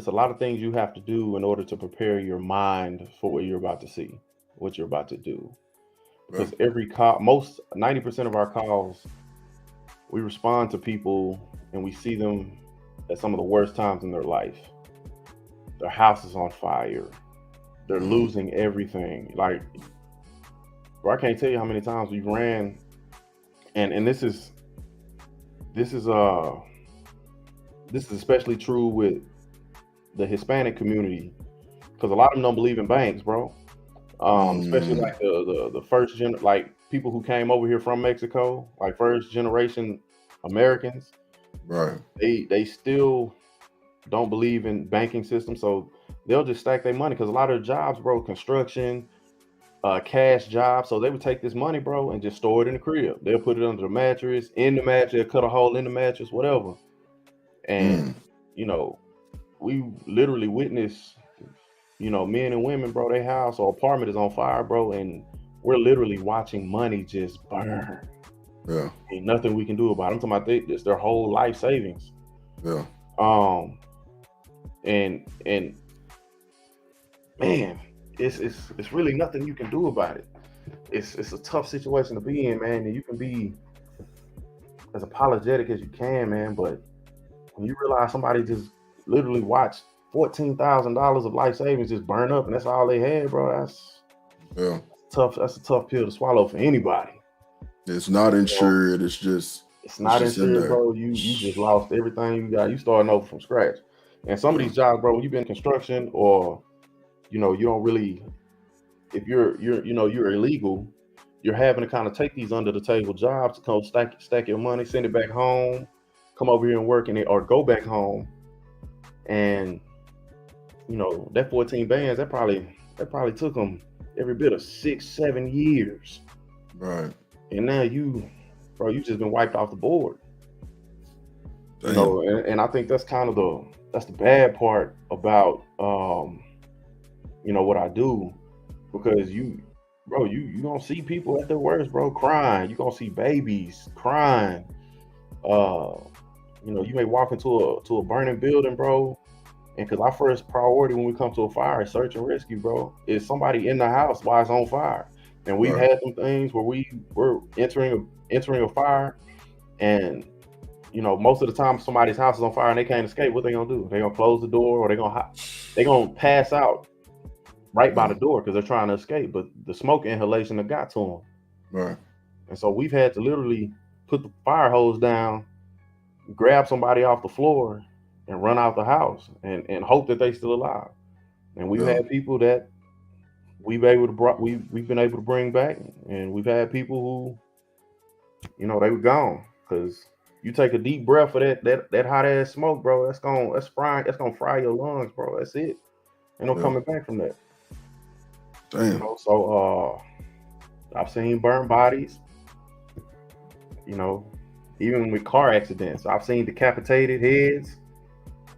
[SPEAKER 3] a lot of things you have to do in order to prepare your mind for what you're about to see, what you're about to do. Because
[SPEAKER 1] Right.
[SPEAKER 3] every call, most 90% of our calls, we respond to people and we see them at some of the worst times in their life. Their house is on fire. They're losing everything. Like, bro, I can't tell you how many times we ran, and this is especially true with the Hispanic community, because a lot of them don't believe in banks, bro. Especially like the first gen, like people who came over here from Mexico, like first generation Americans.
[SPEAKER 1] Right.
[SPEAKER 3] They still don't believe in banking systems, so they'll just stack their money, because a lot of the jobs, bro, construction, cash jobs. So they would take this money, bro, and just store it in the crib. They'll put it under the mattress, in the mattress, they'll cut a hole in the mattress, whatever. And you know, we literally witnessed, you know, men and women, bro, their house or apartment is on fire, bro, and we're literally watching money just burn.
[SPEAKER 1] Yeah.
[SPEAKER 3] Ain't nothing we can do about it. I'm talking about it's their whole life savings.
[SPEAKER 1] Yeah.
[SPEAKER 3] And man, it's really nothing you can do about it. It's a tough situation to be in, man, and you can be as apologetic as you can, man, but when you realize somebody just literally watched $14,000 of life savings just burn up, and that's all they had, bro, that's tough. That's a tough pill to swallow for anybody.
[SPEAKER 1] It's not insured. It's just
[SPEAKER 3] not
[SPEAKER 1] just in
[SPEAKER 3] insured,
[SPEAKER 1] there.
[SPEAKER 3] bro. You just lost everything you got. You starting over from scratch. And some of these jobs, bro, when you've been in construction, or you know, you don't really, if you're illegal, you're having to kind of take these under the table jobs to come stack your money, send it back home, come over here and work in it, or go back home. And you know, that 14 bands, that probably took them every bit of 6-7 years.
[SPEAKER 1] Right.
[SPEAKER 3] And now you just been wiped off the board.
[SPEAKER 1] Damn.
[SPEAKER 3] You know, and I think that's kind of the bad part about you know, what I do, because you gonna see people at their worst, bro, crying. You gonna see babies crying. You know, you may walk into a burning building, bro, and because our first priority when we come to a fire is search and rescue, bro, is somebody in the house while it's on fire. And we've had some things where we were entering a fire, and you know, most of the time somebody's house is on fire and they can't escape. What they gonna do? They gonna close the door, or they gonna pass out right by the door because they're trying to escape, but the smoke inhalation that got to them.
[SPEAKER 1] Right.
[SPEAKER 3] And so we've had to literally put the fire hose down, grab somebody off the floor, and run out the house and hope that they still alive. And we've had people that we've been able to bring back, and we've had people who, you know, they were gone, because you take a deep breath of that hot ass smoke, bro. That's gonna fry your lungs, bro. That's it. Ain't no coming back from that.
[SPEAKER 1] Damn.
[SPEAKER 3] You know, so I've seen burnt bodies. You know, even with car accidents, I've seen decapitated heads.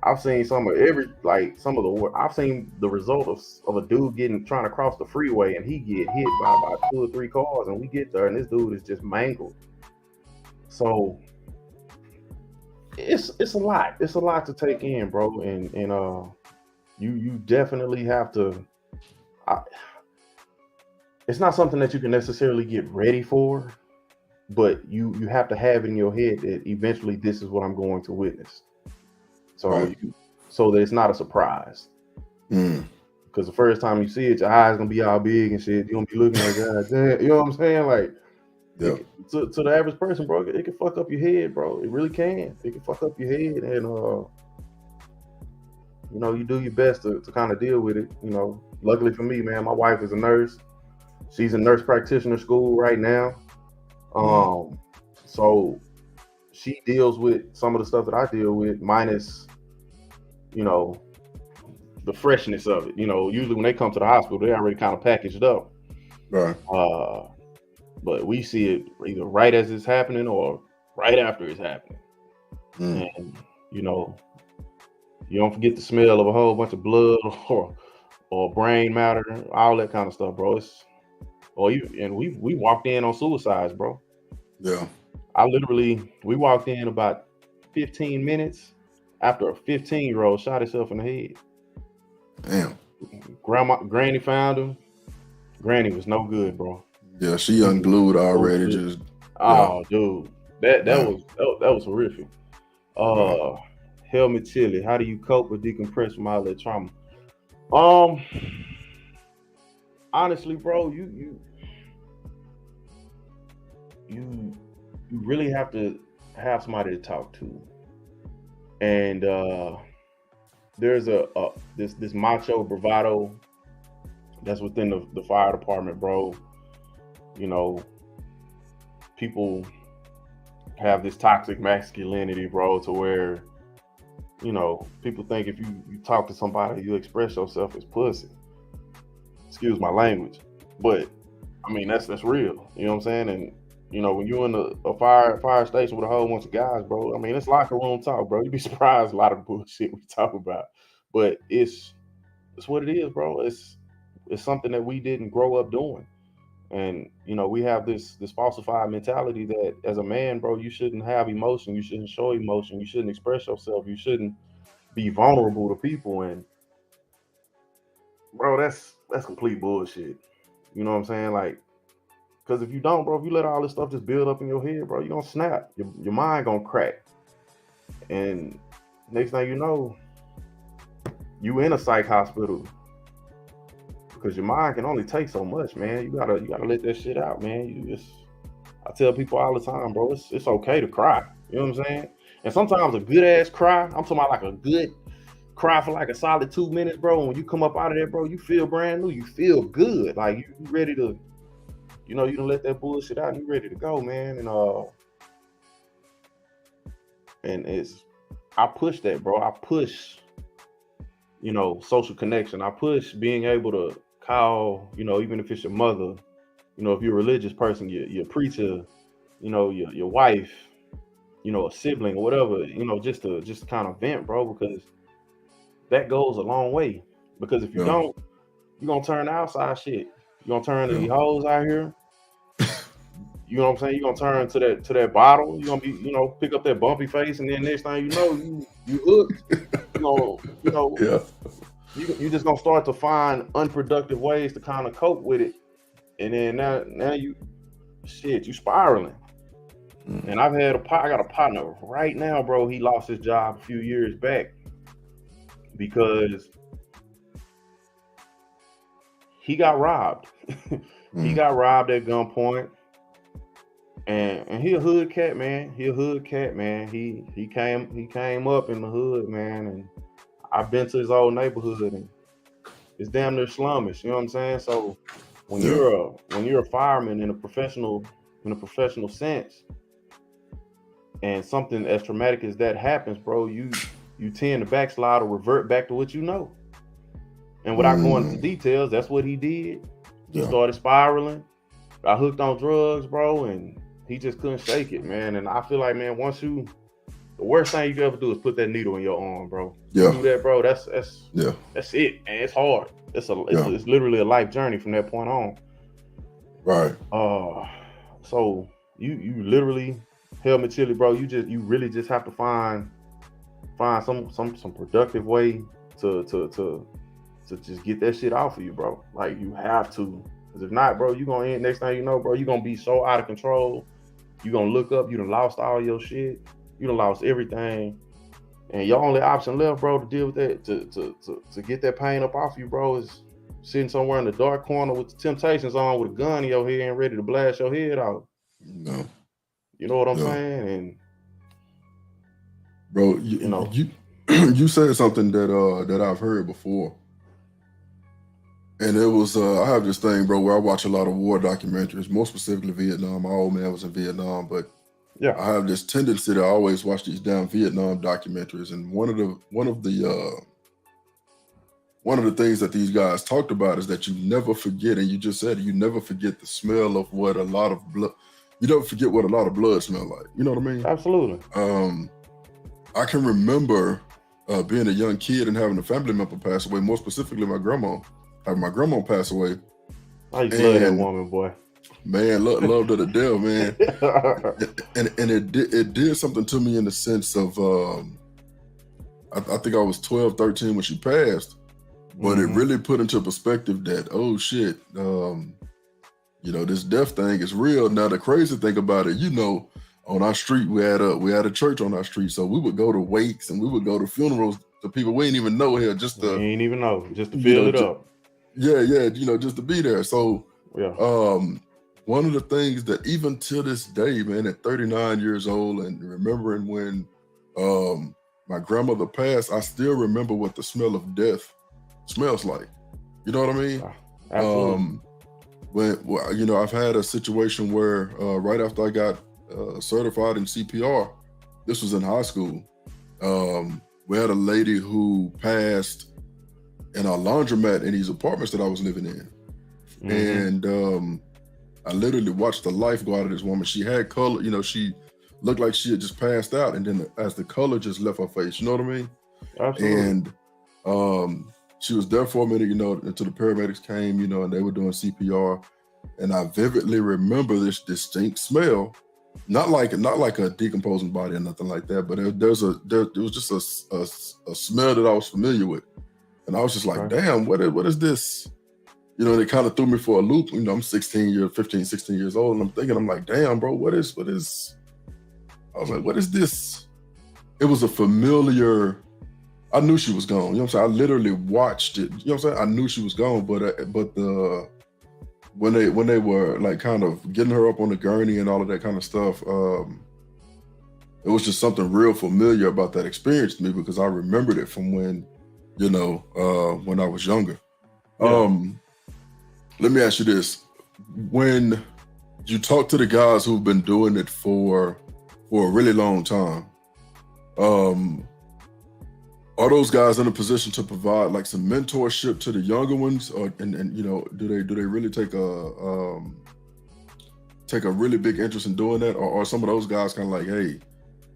[SPEAKER 3] I've seen I've seen the result of a dude trying to cross the freeway, and he get hit by about 2 or 3 cars, and we get there and this dude is just mangled. So it's a lot. It's a lot to take in, bro. And you definitely have to. It's not something that you can necessarily get ready for, but you have to have in your head that eventually this is what I'm going to witness. So so that it's not a surprise. Because the first time you see it, your eyes gonna be all big and shit. You're gonna be looking like, God damn, you know what I'm saying? Like, to the average person, bro, it can fuck up your head, bro. It really can. It can fuck up your head, and you know, you do your best to kind of deal with it. You know, luckily for me, man, my wife is a nurse. She's in nurse practitioner school right now. So she deals with some of the stuff that I deal with, minus, you know, the freshness of it. You know, usually when they come to the hospital, they already kind of packaged up.
[SPEAKER 1] Right.
[SPEAKER 3] But we see it either right as it's happening or right after it's happening. And you know, you don't forget the smell of a whole bunch of blood or brain matter, all that kind of stuff, bro. We walked in on suicides, bro.
[SPEAKER 1] Yeah.
[SPEAKER 3] We walked in about 15 minutes after a 15-year-old shot himself in the head.
[SPEAKER 1] Damn.
[SPEAKER 3] Granny found him. Granny was no good, bro.
[SPEAKER 1] Yeah, she unglued already. Just
[SPEAKER 3] dude, that was horrific. Helmet Chili, how do you cope or decompress from all that trauma? Honestly, bro, you really have to have somebody to talk to. And there's this macho bravado that's within the fire department, bro. You know, people have this toxic masculinity, bro, to where, you know, people think if you talk to somebody, you express yourself as pussy. Excuse my language, but I mean that's real. You know what I'm saying? And you know, when you're in a fire station with a whole bunch of guys, bro, I mean it's locker room talk, bro. You'd be surprised a lot of bullshit we talk about, but it's what it is, bro. It's something that we didn't grow up doing. And you know, we have this falsified mentality that as a man, bro, you shouldn't have emotion, you shouldn't show emotion, you shouldn't express yourself, you shouldn't be vulnerable to people. And bro, that's complete bullshit. You know what I'm saying? Like, because if you don't, bro, if you let all this stuff just build up in your head, bro, you're gonna snap. Your mind gonna crack. And next thing you know, you in a psych hospital. Because your mind can only take so much, man. You gotta let that shit out, man. I tell people all the time, bro, it's okay to cry. You know what I'm saying? And sometimes a good ass cry, I'm talking about like a good cry for like a solid 2 minutes, bro. And when you come up out of there, bro, you feel brand new. You feel good. Like you ready to, you know, you done let that bullshit out and you ready to go, man. And I push that, bro. I push, you know, social connection. I push being able to call, you know, even if it's your mother, you know, if you're a religious person, your preacher, you know, your wife, you know, a sibling or whatever, you know, just to kind of vent, bro, because that goes a long way. Because if you don't, you're gonna turn to outside shit. You're gonna turn to these hoes out here. You know what I'm saying? You're gonna turn to that bottle. You're gonna be, you know, pick up that bumpy face, and then next thing you know, you hooked. You know,
[SPEAKER 1] yeah.
[SPEAKER 3] You just gonna start to find unproductive ways to kind of cope with it, and then now you spiraling. And I got a partner right now, bro. He lost his job a few years back because he got robbed. He got robbed at gunpoint, and he a hood cat, man. He came up in the hood, man, and I've been to his old neighborhood, and it's damn near slummish. You know what I'm saying? So when you're a fireman in a professional sense, and something as traumatic as that happens, bro, you tend to backslide or revert back to what you know. And without going into details, that's what he did. He started spiraling, got hooked on drugs, bro, and he just couldn't shake it, man. And I feel like, man, the worst thing you can ever do is put that needle in your arm, bro. You do that, bro. That's it, and it's hard. It's literally a life journey from that point on.
[SPEAKER 1] Right.
[SPEAKER 3] So you literally, Helmet Chili, bro. You really just have to find some productive way to just get that shit off of you, bro. Like you have to, because if not, bro, you gonna end. Next thing you know, bro, you gonna be so out of control. You gonna look up, you done lost all your shit. You done lost everything, and your only option left, bro, to deal with that, to get that pain up off you, bro, is sitting somewhere in the dark corner with the Temptations on, with a gun in your head and ready to blast your head off.
[SPEAKER 1] No.
[SPEAKER 3] You know what I'm saying? And
[SPEAKER 1] bro, you said something that I've heard before, and it was I have this thing, bro, where I watch a lot of war documentaries, more specifically Vietnam. My old man was in Vietnam, but I have this tendency to always watch these damn Vietnam documentaries, and one of the one of the things that these guys talked about is that you never forget, and you just said it, you never forget the smell of what a lot of blood. You never forget what a lot of blood smell like. You know what I mean?
[SPEAKER 3] Absolutely.
[SPEAKER 1] I can remember being a young kid and having a family member pass away. More specifically, my grandma. Having my grandma pass away.
[SPEAKER 3] I used to love that woman, boy.
[SPEAKER 1] Man, loved her to death, man. and it did something to me in the sense of I think I was 12, 13 when she passed, but it really put into perspective that, oh shit, this death thing is real. Now the crazy thing about it, on our street we had a church on our street, so we would go to wakes and we would go to funerals to people we ain't even know here, just to
[SPEAKER 3] ain't even know, just to fill it up.
[SPEAKER 1] Yeah, just to be there. So
[SPEAKER 3] yeah.
[SPEAKER 1] One of the things that even to this day, man, at 39 years old and remembering when my grandmother passed, I still remember what the smell of death smells like. You know what I mean?
[SPEAKER 3] Absolutely.
[SPEAKER 1] I've had a situation where right after I got certified in CPR, this was in high school. We had a lady who passed in our laundromat in these apartments that I was living in. And I literally watched the life go out of this woman. She had color, she looked like she had just passed out, and then as the color just left her face, you know what I mean?
[SPEAKER 3] Absolutely.
[SPEAKER 1] And she was there for a minute, until the paramedics came, and they were doing CPR. And I vividly remember this distinct smell, not like a decomposing body or nothing like that, but there was just a smell that I was familiar with. And I was just like, damn, what is this? They kind of threw me for a loop. I'm 15, 16 years old, and I'm like, damn, bro, what is? I was like, what is this? It was a familiar. I knew she was gone. You know what I'm saying? I literally watched it. You know what I'm saying? I knew she was gone, but when they were like kind of getting her up on the gurney and all of that kind of stuff, it was just something real familiar about that experience to me, because I remembered it from when I was younger.
[SPEAKER 3] Yeah.
[SPEAKER 1] Let me ask you this. When you talk to the guys who've been doing it for a really long time, are those guys in a position to provide like some mentorship to the younger ones, or do they really take a really big interest in doing that, or are some of those guys kind of like, hey,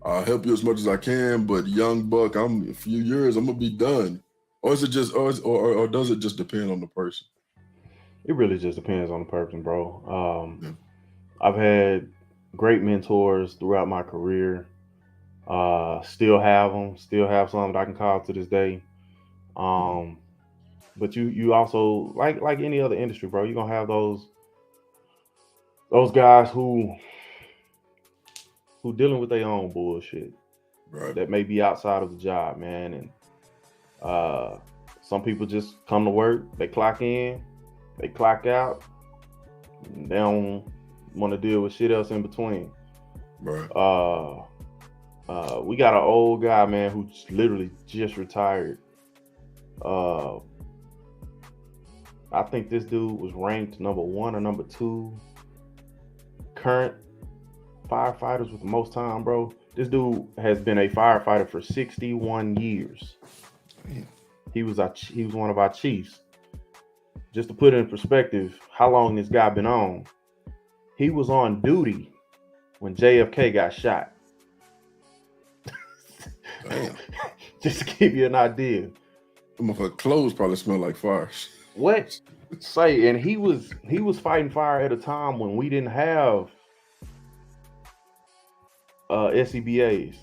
[SPEAKER 1] I'll help you as much as I can, but young buck, I'm a few years, I'm gonna be done, or is it just, or does it just depend on the person?
[SPEAKER 3] It really just depends on the person, bro. I've had great mentors throughout my career. Still have them. Still have some that I can call to this day. But you also, like any other industry, bro, you're gonna have those guys who dealing with their own bullshit,
[SPEAKER 1] right,
[SPEAKER 3] that may be outside of the job, man. And some people just come to work, they clock in, they clock out, they don't want to deal with shit else in between.
[SPEAKER 1] Right.
[SPEAKER 3] We got an old guy, man, who literally just retired. I think this dude was ranked number 1 or number 2 current firefighters with the most time, bro. This dude has been a firefighter for 61 years.
[SPEAKER 1] Damn.
[SPEAKER 3] He was one of our chiefs. Just to put it in perspective, how long this guy been on? He was on duty when JFK got shot.
[SPEAKER 1] Damn.
[SPEAKER 3] Just to give you an idea.
[SPEAKER 1] Some of her clothes probably smell like fire.
[SPEAKER 3] What? Say, and he was fighting fire at a time when we didn't have SCBAs,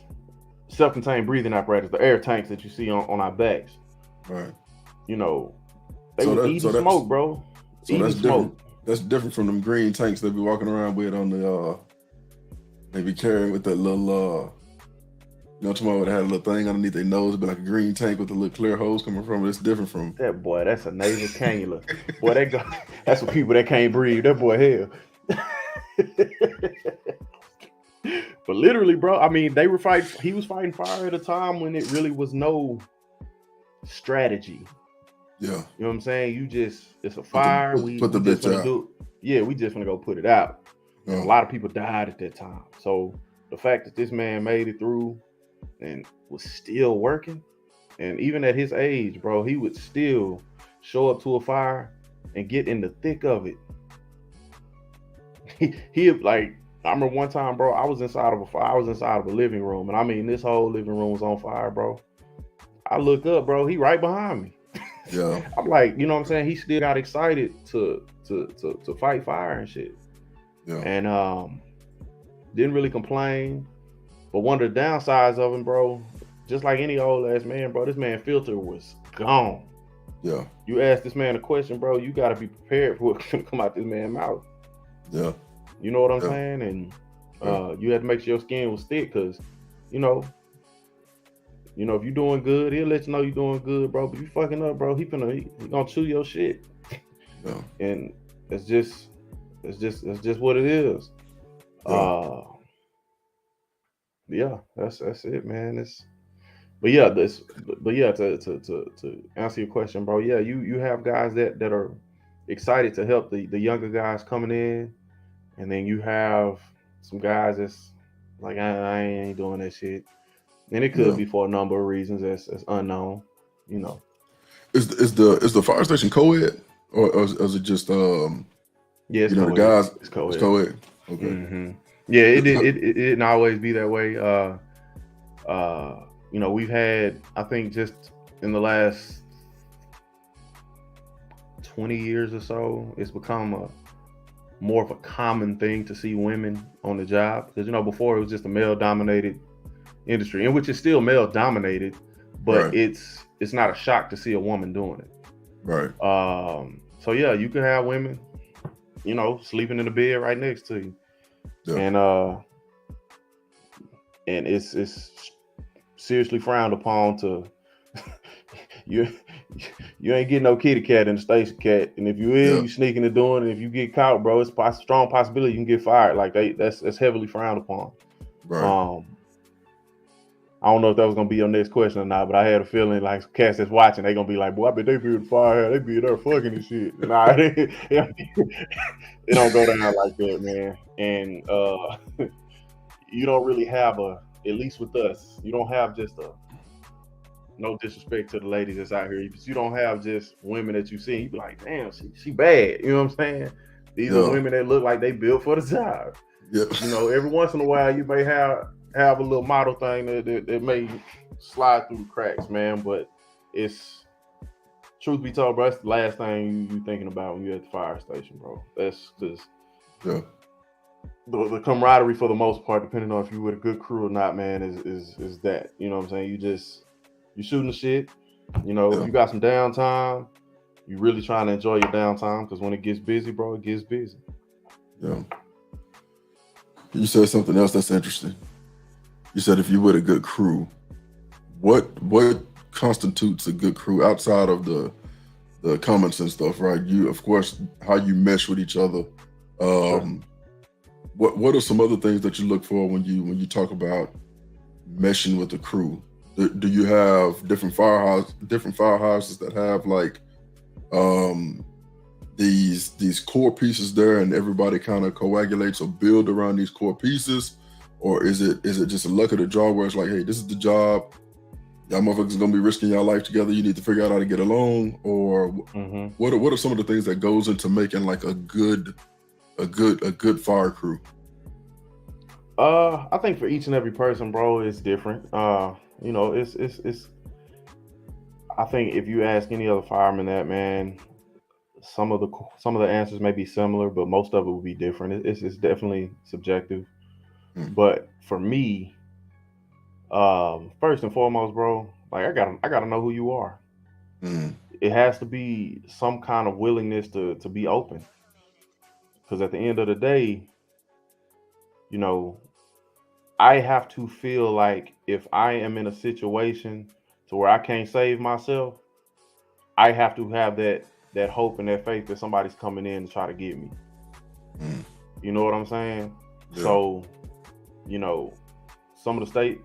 [SPEAKER 3] self-contained breathing apparatus, the air tanks that you see on our backs.
[SPEAKER 1] Right.
[SPEAKER 3] They were eating smoke, bro.
[SPEAKER 1] So that's different. That's different from them green tanks they be walking around with on the they be carrying with that little tomorrow would have had a little thing underneath their nose, it'd be like a green tank with a little clear hose coming from it. It's different from
[SPEAKER 3] that, boy. That's a nasal cannula. Boy, that's for people that can't breathe. That boy hell. But literally, bro, I mean, he was fighting fire at a time when it really was no strategy.
[SPEAKER 1] Yeah.
[SPEAKER 3] You know what I'm saying? It's a fire.
[SPEAKER 1] Put the bitch out.
[SPEAKER 3] We just want to go put it out. Yeah. A lot of people died at that time. So the fact that this man made it through and was still working, And even at his age, bro, he would still show up to a fire and get in the thick of it. He like, I remember one time, bro, I was inside of a fire. I was inside of a living room, and I mean, this whole living room was on fire, bro. I look up, bro, he right behind me.
[SPEAKER 1] Yeah.
[SPEAKER 3] I'm like, you know what I'm saying? He still got excited to fight fire and shit.
[SPEAKER 1] Yeah.
[SPEAKER 3] And didn't really complain. But one of the downsides of him, bro, just like any old ass man, bro, this man filter was gone.
[SPEAKER 1] Yeah.
[SPEAKER 3] You ask this man a question, bro, you gotta be prepared for what's gonna come out this man's mouth.
[SPEAKER 1] Yeah.
[SPEAKER 3] You know what I'm saying? And you had to make sure your skin was thick, because, you know, if you're doing good, he'll let you know you're doing good, bro. But you fucking up, bro, he gonna chew your shit.
[SPEAKER 1] Yeah.
[SPEAKER 3] And it's just what it is. Yeah, that's it, man. To answer your question, bro. Yeah, you have guys that are excited to help the younger guys coming in, and then you have some guys that's like, I ain't doing that shit, and it could be for a number of reasons that's unknown, you know.
[SPEAKER 1] Is the fire station co-ed, or is it just
[SPEAKER 3] Yeah, it's
[SPEAKER 1] you know,
[SPEAKER 3] co-ed.
[SPEAKER 1] the guys?
[SPEAKER 3] It's co-ed.
[SPEAKER 1] It's co-ed. Okay.
[SPEAKER 3] Mm-hmm. Yeah, it didn't always be that way. You know, we've had, I think, just in the last 20 years or so, it's become more of a common thing to see women on the job. Because, you know, before it was just a male-dominated industry, in which it's still male-dominated, but it's not a shock to see a woman doing it.
[SPEAKER 1] Right.
[SPEAKER 3] So yeah, you can have women, you know, sleeping in the bed right next to you.
[SPEAKER 1] Yeah.
[SPEAKER 3] And it's seriously frowned upon to you ain't getting no kitty cat in the station cat, and if you is, you sneaking and doing it. If you get caught, bro, it's a strong possibility you can get fired. Like that's heavily frowned upon.
[SPEAKER 1] Right.
[SPEAKER 3] I don't know if that was gonna be your next question or not, but I had a feeling like cats that's watching, they gonna be like, boy, I bet they be in the fire, they be there fucking and shit. Nah, it don't go down like that, man. And you don't really have at least with us, you don't have just no disrespect to the ladies that's out here, but you don't have just women that you see, you be like, damn, she bad. You know what I'm saying? These are women that look like they built for the job.
[SPEAKER 1] Yeah.
[SPEAKER 3] You know, every once in a while you may have a little model thing that may slide through the cracks, man. But it's, truth be told, bro, that's the last thing you thinking about when you're at the fire station, bro. That's just the camaraderie for the most part, depending on if you with a good crew or not, man, is that. You know what I'm saying? You shooting the shit. You know, if you got some downtime, you really trying to enjoy your downtime, because when it gets busy, bro, it gets busy.
[SPEAKER 1] Yeah. You said something else that's interesting. You said if you with a good crew, what constitutes a good crew outside of the comments and stuff, right? You, of course, how you mesh with each other. What are some other things that you look for when you talk about meshing with the crew? Do you have different firehouses that have like these core pieces there, and everybody kind of coagulates or build around these core pieces? Or is it just a luck of the draw where it's like, hey, this is the job, y'all motherfuckers gonna be risking y'all life together, you need to figure out how to get along? Or what are some of the things that goes into making like a good fire crew?
[SPEAKER 3] I think for each and every person, bro, it's different. You know, it's I think if you ask any other fireman that, man, some of the answers may be similar, but most of it will be different. It's definitely subjective. But for me, first and foremost, bro, like I gotta know who you are. It has to be some kind of willingness to be open, because at the end of the day, you know, I have to feel like if I am in a situation to where I can't save myself, I have to have that hope and that faith that somebody's coming in to try to get me. You know what I'm saying? Yeah. So, you know, some of the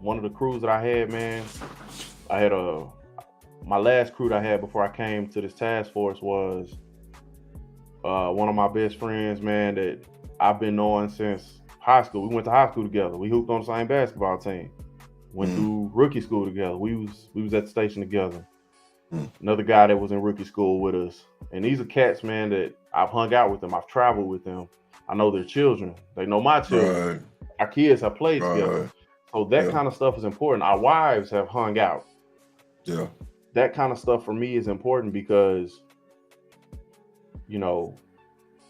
[SPEAKER 3] one of the crews that I had, man, I had my last crew that I had before I came to this task force was one of my best friends, man, that I've been knowing since high school. We went to high school together. We hooped on the same basketball team. went through rookie school together. We was at the station together.
[SPEAKER 1] Mm.
[SPEAKER 3] Another guy that was in rookie school with us. And these are cats, man, that I've hung out with them. I've traveled with them. I know their children. They know my children.
[SPEAKER 1] Right.
[SPEAKER 3] Our kids have played together.
[SPEAKER 1] Right.
[SPEAKER 3] So that
[SPEAKER 1] Yeah.
[SPEAKER 3] kind of stuff is important. Our wives have hung out.
[SPEAKER 1] Yeah.
[SPEAKER 3] That kind of stuff for me is important because, you know,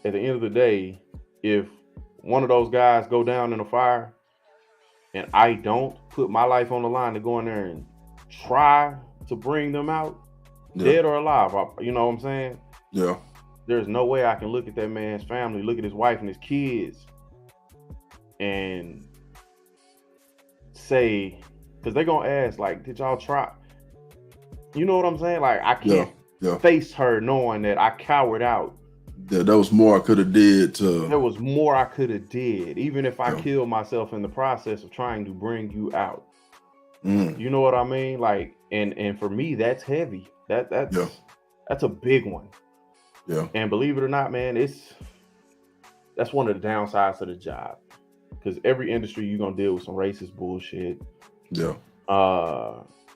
[SPEAKER 3] at the end of the day, if one of those guys go down in a fire and I don't put my life on the line to go in there and try to bring them out, dead or alive, you know what I'm saying?
[SPEAKER 1] Yeah.
[SPEAKER 3] There's no way I can look at that man's family, look at his wife and his kids, and say, because they're gonna ask, like, did y'all try? You know what I'm saying? Like, I can't face her knowing that I cowered out.
[SPEAKER 1] Yeah, that was more I could have did to.
[SPEAKER 3] There was more I could have did, even if I killed myself in the process of trying to bring you out. You know what I mean? Like, and for me, that's heavy. That's a big one.
[SPEAKER 1] Yeah.
[SPEAKER 3] And believe it or not, man, that's one of the downsides of the job. Because every industry you're gonna deal with some racist bullshit.
[SPEAKER 1] Yeah.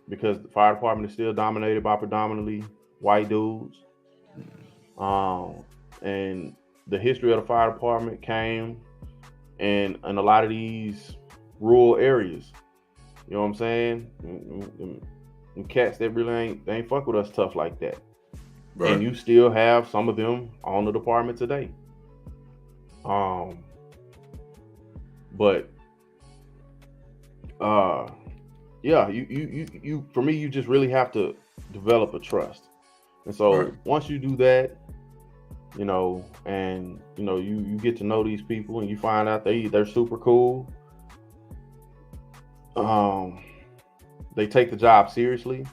[SPEAKER 3] Because the fire department is still dominated by predominantly white dudes. And the history of the fire department came in a lot of these rural areas. You know what I'm saying? And cats that really ain't fuck with us tough like that. Right. And you still have some of them on the department today. Yeah, you for me, you just really have to develop a trust. And so once you do that, you know, and you know, you get to know these people and you find out they're super cool. They take the job seriously.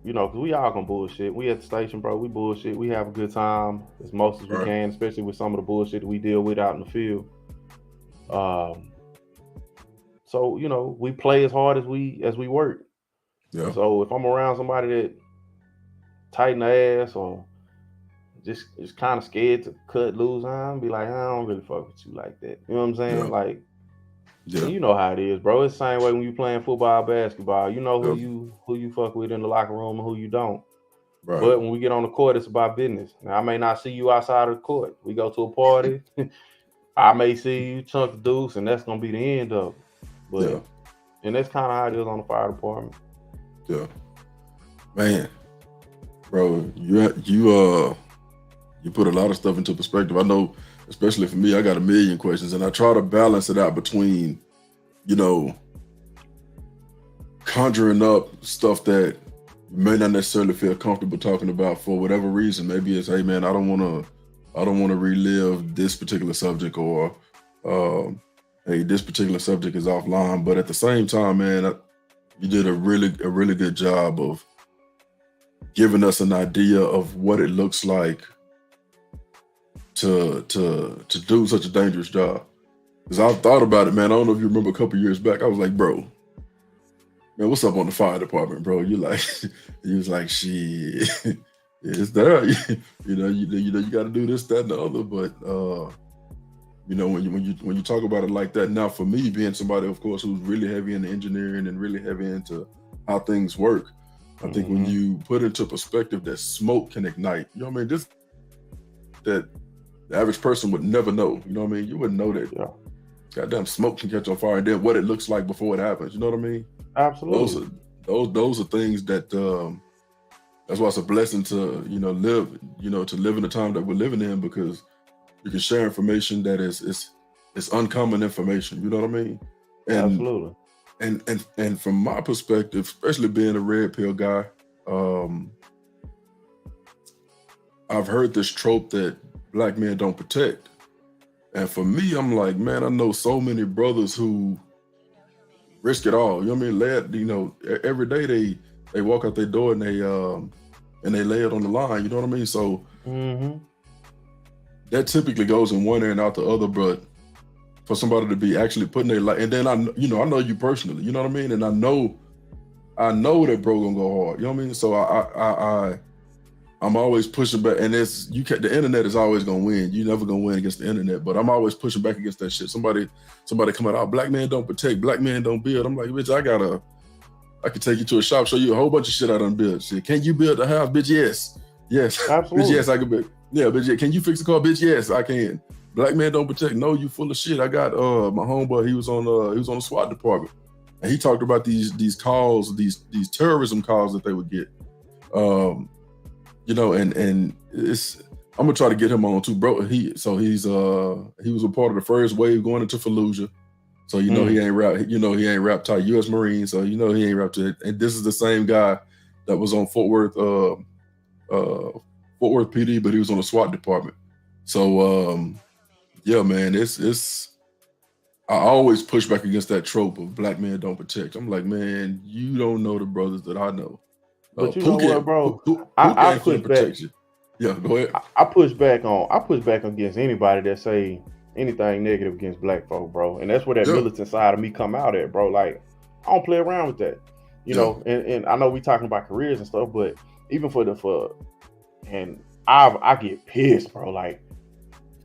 [SPEAKER 3] You know, because we all gonna bullshit. We at the station, bro. We bullshit. We have a good time as most as we can, especially with some of the bullshit that we deal with out in the field. So you know, we play as hard as we work. Yeah. So if I'm around somebody that tighten the ass or just kind of scared to cut loose, I'm be like, I don't really fuck with you like that. You know what I'm saying? Yeah. Like, yeah. You know how it is, bro. It's the same way when you playing football, basketball. You know who you fuck with in the locker room and who you don't. Right. But when we get on the court, it's about business. Now, I may not see you outside of the court. We go to a party. I may see you chunk the deuce, and that's gonna be the end of it. But and that's kind of how it is on the fire department.
[SPEAKER 1] Yeah, man, bro, you put a lot of stuff into perspective. I know, especially for me, I got a million questions, and I try to balance it out between, you know, conjuring up stuff that you may not necessarily feel comfortable talking about for whatever reason. Maybe it's, hey man, I don't want to relive this particular subject, or hey, this particular subject is offline. But at the same time, man, you did a really good job of giving us an idea of what it looks like to do such a dangerous job. Because I've thought about it, man. I don't know if you remember a couple years back. I was like, bro, man, what's up on the fire department, bro? You like, he was like, shit, it's there. you got to do this, that, and the other. But you know, when you talk about it like that, now for me, being somebody, of course, who's really heavy into engineering and really heavy into how things work, I think when you put into perspective that smoke can ignite, you know what I mean? This that the average person would never know. You know what I mean? You wouldn't know that. Yeah. Goddamn, smoke can catch on fire, and then what it looks like before it happens. You know what I mean?
[SPEAKER 3] Absolutely.
[SPEAKER 1] Those are things that that's why it's a blessing to live in the time that we're living in, because you can share information that is uncommon information. You know what I mean? And,
[SPEAKER 3] absolutely.
[SPEAKER 1] And from my perspective, especially being a red pill guy, I've heard this trope that black men don't protect. And for me, I'm like, man, I know so many brothers who risk it all. You know what I mean? Every day they walk out their door and they lay it on the line. You know what I mean? So that typically goes in one ear and out the other. But for somebody to be actually putting their life, and then I know you personally. You know what I mean? And I know that bro gonna go hard. You know what I mean? So I'm always pushing back, and the internet is always gonna win. You're never gonna win against the internet, but I'm always pushing back against that shit. Somebody come out, black man don't protect, black man don't build. I'm like, bitch, I could take you to a shop, show you a whole bunch of shit I done built. Shit, can you build a house, bitch? Yes,
[SPEAKER 3] Absolutely.
[SPEAKER 1] bitch, yes, I can build. Yeah, bitch, yeah. Can you fix a car, bitch? Yes, I can. Black man don't protect. No, you full of shit. I got my homeboy. He was on the SWAT department, and he talked about these calls, these terrorism calls that they would get. You know, and it's I'm gonna try to get him on too, bro. He was a part of the first wave going into Fallujah. So he ain't rap tight U.S. Marine. So he ain't rap tight. And this is the same guy that was on Fort Worth PD, but he was on the SWAT department. So yeah, man, it's I always push back against that trope of black men don't protect. I'm like, man, you don't know the brothers that I know.
[SPEAKER 3] But you know what, bro?
[SPEAKER 1] I push back. You. Yeah, go ahead.
[SPEAKER 3] I push back against anybody that say anything negative against black folk, bro. And that's where that militant side of me come out at, bro. Like, I don't play around with that. You know, and I know we talking about careers and stuff, but even I get pissed, bro. Like,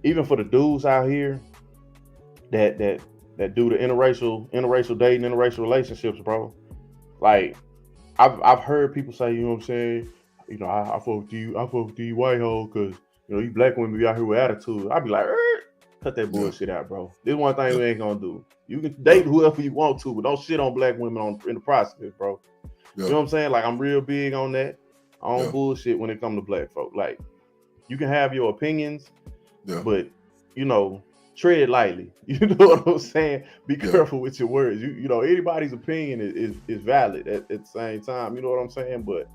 [SPEAKER 3] even for the dudes out here that do the interracial dating, interracial relationships, bro. Like, I've heard people say, you know what I'm saying, you know, I fuck with you white hoes because, you know, you black women be out here with attitude. I'd be like, cut that bullshit out, bro. This one thing we ain't gonna do. You can date whoever you want to, but don't shit on black women in the process, bro. You know what I'm saying? Like, I'm real big on that. I don't bullshit when it comes to black folk. Like, you can have your opinions, but, you know, tread lightly. You know what I'm saying? Be careful with your words. You know, anybody's opinion is valid at the same time. You know what I'm saying? But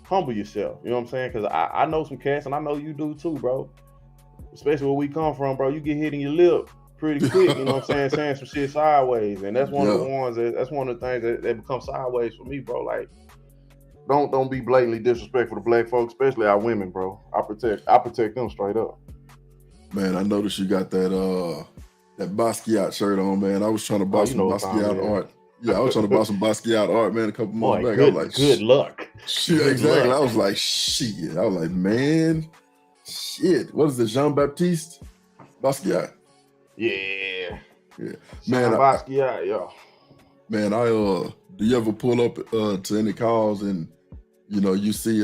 [SPEAKER 3] humble yourself. You know what I'm saying? Because I know some cats, and I know you do too, bro. Especially where we come from, bro. You get hit in your lip pretty quick. You know what I'm saying some shit sideways, and that's one of the ones. That's one of the things that become sideways for me, bro. Like, don't be blatantly disrespectful to black folks, especially our women, bro. I protect them straight up.
[SPEAKER 1] Man, I noticed you got that Basquiat shirt on, man. I was trying to buy some Basquiat art. Yeah, I was trying to buy some Basquiat art, man, a couple months back. I was like,
[SPEAKER 3] good luck.
[SPEAKER 1] Shit, exactly. I was like, shit. I was like, man, shit. What is it, Jean-Baptiste Basquiat?
[SPEAKER 3] Yeah.
[SPEAKER 1] Man,
[SPEAKER 3] Basquiat, yeah.
[SPEAKER 1] Man, do you ever pull up to any calls and you see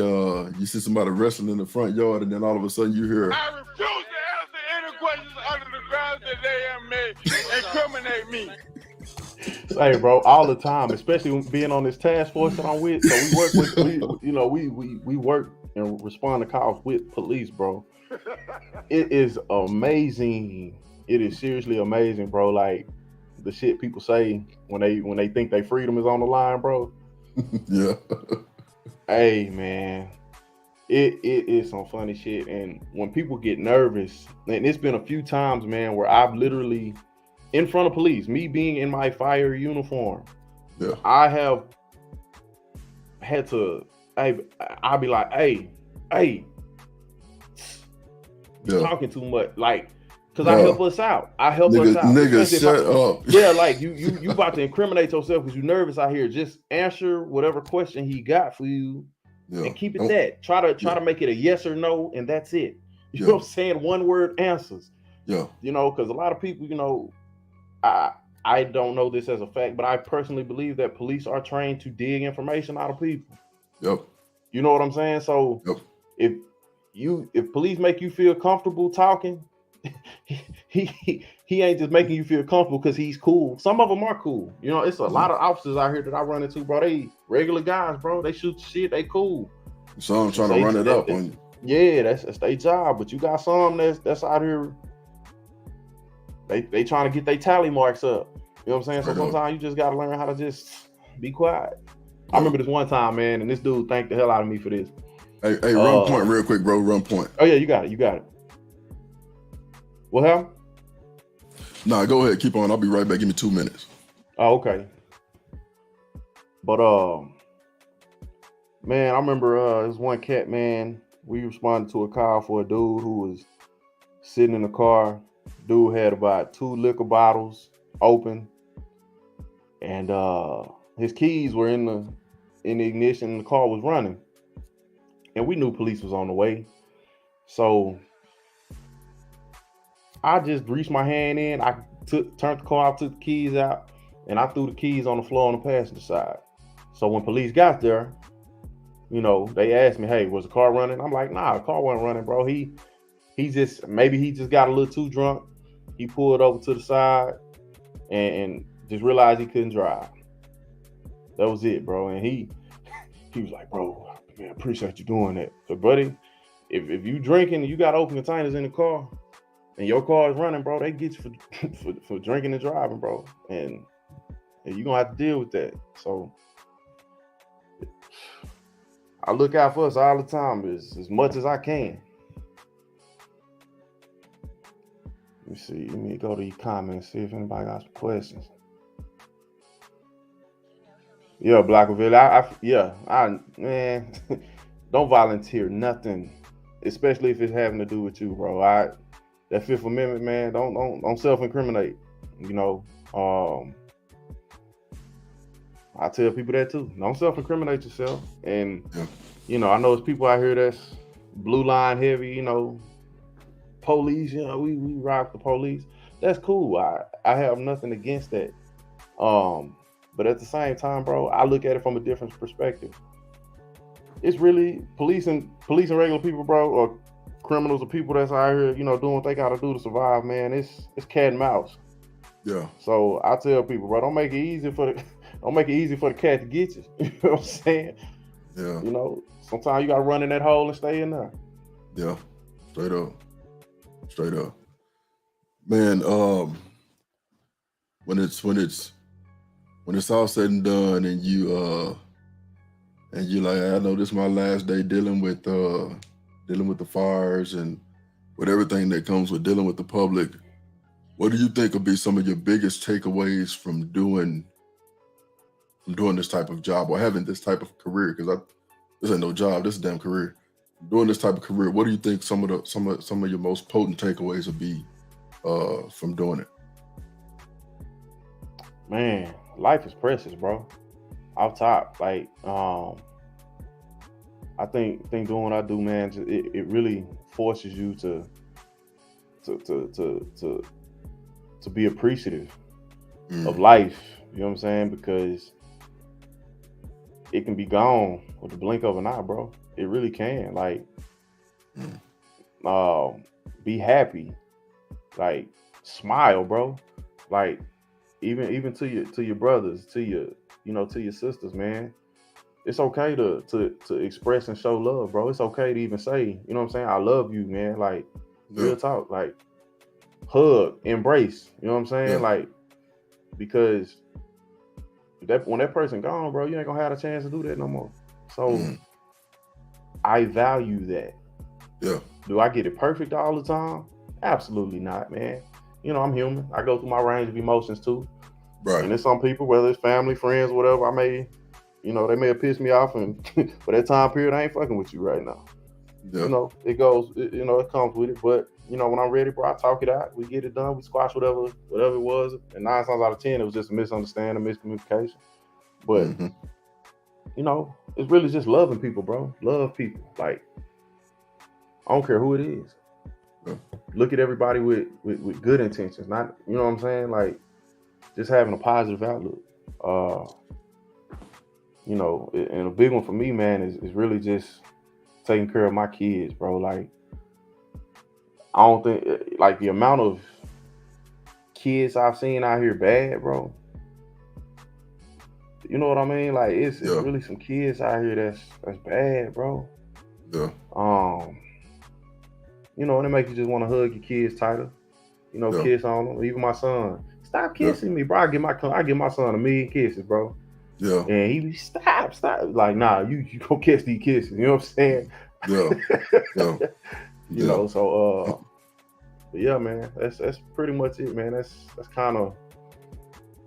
[SPEAKER 1] somebody wrestling in the front yard, and then all of a sudden you hear,
[SPEAKER 4] I refuse to answer any questions under the grounds that they have made incriminate me.
[SPEAKER 3] Hey, bro, all the time, especially being on this task force that I'm with. So we work with we work and respond to calls with police, bro. It is amazing. It is seriously amazing, bro. Like, the shit people say when they think their freedom is on the line, bro.
[SPEAKER 1] Yeah.
[SPEAKER 3] Hey, man, it is some funny shit. And when people get nervous, and it's been a few times, man, where I've literally, in front of police, me being in my fire uniform, I have had to, I'll be like, hey, you're talking too much, like, because I help us out.
[SPEAKER 1] Niggas, shut up.
[SPEAKER 3] Yeah, like, you about to incriminate yourself because you're nervous out here. Just answer whatever question he got for you, and keep it that. Try to make it a yes or no, and that's it. You know what I'm saying? One word answers.
[SPEAKER 1] Yeah.
[SPEAKER 3] You know, because a lot of people, you know, I don't know this as a fact, but I personally believe that police are trained to dig information out of people.
[SPEAKER 1] Yep.
[SPEAKER 3] You know what I'm saying? So if police make you feel comfortable talking, he ain't just making you feel comfortable because he's cool. Some of them are cool. You know, it's a lot of officers out here that I run into, bro. They regular guys, bro. They shoot shit. They cool.
[SPEAKER 1] So I'm trying to run it up on you.
[SPEAKER 3] Yeah, that's their job. But you got some that's out here. They trying to get their tally marks up. You know what I'm saying? So sometimes you just gotta learn how to just be quiet. I remember this one time, man, and this dude thanked the hell out of me for this.
[SPEAKER 1] Hey, run point real quick, bro. Run point.
[SPEAKER 3] Oh yeah, you got it. What happened?
[SPEAKER 1] Nah, go ahead. Keep on. I'll be right back. Give me 2 minutes.
[SPEAKER 3] Oh, okay. But man, I remember this one cat, man. We responded to a call for a dude who was sitting in the car. Dude had about 2 liquor bottles open, and his keys were in the ignition, and the car was running. and we knew police was on the way. So I just reached my hand in. I turned the car off, took the keys out, and I threw the keys on the floor on the passenger side. So when police got there, you know, they asked me, "Hey, was the car running?" I'm like, "Nah, the car wasn't running, bro. He just got a little too drunk. He pulled over to the side and just realized he couldn't drive. That was it, bro." And he was like, "Bro, man, appreciate you doing that." So, buddy, if you drinking, you got open containers in the car, and your car is running, bro, they get you for drinking and driving, bro, and you're gonna have to deal with that. So I look out for us all the time as much as I can. Let me see. Let me go to your comments, see if anybody got some questions. Yeah, Blackerville. Man, don't volunteer nothing, especially if it's having to do with you, bro. That Fifth Amendment, man, don't self-incriminate. You know, I tell people that too. Don't self-incriminate yourself. And you know, I know there's people out here that's blue line heavy. You know, police. You know, we rock the police. That's cool. I have nothing against that. But at the same time, bro, I look at it from a different perspective. It's really police and regular people, bro, or criminals or people that's out here, you know, doing what they gotta do to survive, man. It's cat and mouse.
[SPEAKER 1] Yeah.
[SPEAKER 3] So I tell people, bro, don't make it easy for the cat to get you. You know what I'm saying?
[SPEAKER 1] Yeah.
[SPEAKER 3] You know, sometimes you gotta run in that hole and stay in there.
[SPEAKER 1] Yeah. Straight up. Man, when it's all said and done and you like, I know this is my last day dealing with the fires and with everything that comes with dealing with the public, what do you think will be some of your biggest takeaways from doing this type of job or having this type of career? Because this ain't no job, this is a damn career. Doing this type of career, what do you think some of your most potent takeaways will be from doing it?
[SPEAKER 3] Man, life is precious, bro. Off top, like I think doing what I do, man, it really forces you to be appreciative of life. You know what I'm saying? Because it can be gone with the blink of an eye, bro. It really can. Like, be happy, like smile, bro. Like even to your brothers, to your sisters, man. It's okay to express and show love, bro. It's okay to even say, you know what I'm saying, I love you, man. Like, real talk, like hug, embrace, you know what I'm saying?
[SPEAKER 1] Yeah.
[SPEAKER 3] Like, because when that person gone, bro, you ain't gonna have a chance to do that no more. So I value that.
[SPEAKER 1] Yeah.
[SPEAKER 3] Do I get it perfect all the time? Absolutely not, man. You know, I'm human. I go through my range of emotions too.
[SPEAKER 1] Right.
[SPEAKER 3] And there's some people, whether it's family, friends, whatever, they may have pissed me off, and for that time period, I ain't fucking with you right now.
[SPEAKER 1] Yeah.
[SPEAKER 3] You know, it goes, it comes with it. But, you know, when I'm ready, bro, I talk it out. We get it done. We squash whatever it was. And 9 times out of 10, it was just a misunderstanding, miscommunication. But, you know, it's really just loving people, bro. Love people. Like, I don't care who it is.
[SPEAKER 1] Yeah.
[SPEAKER 3] Look at everybody with good intentions. Not, you know what I'm saying? Like, just having a positive outlook. You know, and a big one for me, man, is really just taking care of my kids, bro. Like, I don't think, like, the amount of kids I've seen out here bad, bro. You know what I mean? Like, it's really some kids out here that's bad, bro.
[SPEAKER 1] Yeah.
[SPEAKER 3] You know, and it makes you just want to hug your kids tighter. You know, kiss on them. Even my son, stop kissing me, bro. I give my son 1,000,000 kisses, bro.
[SPEAKER 1] Yeah.
[SPEAKER 3] And he be stop. Like, nah, you gonna catch these kisses. You know what I'm saying?
[SPEAKER 1] Yeah. Yeah.
[SPEAKER 3] You know, so but yeah, man, that's pretty much it, man. That's kind of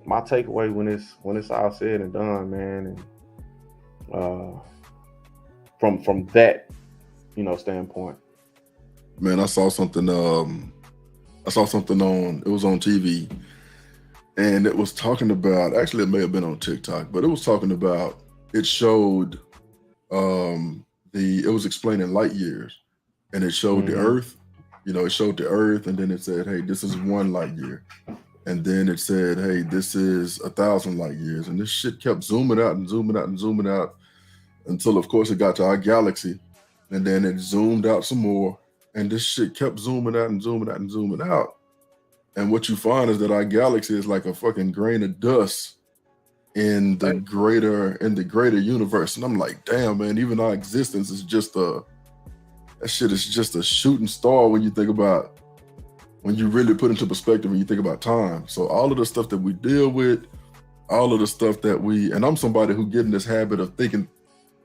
[SPEAKER 3] my takeaway when it's all said and done, man. And from that, you know, standpoint.
[SPEAKER 1] Man, I saw something on it was on TV, and it was talking about, actually it may have been on TikTok, but it was talking about, it showed it was explaining light years, and it showed the Earth. It showed the Earth, and then it said, "Hey, this is 1 light year," and then it said, "Hey, this is 1,000 light years," and this shit kept zooming out and zooming out and zooming out until, of course, it got to our galaxy, and then it zoomed out some more, and this shit kept zooming out and zooming out and zooming out. And what you find is that our galaxy is like a fucking grain of dust in the greater universe. And I'm like, damn, man, even our existence is just that shit is just a shooting star when you really put into perspective and you think about time. So all of the stuff that we deal with, all of the stuff that and I'm somebody who get in this habit of thinking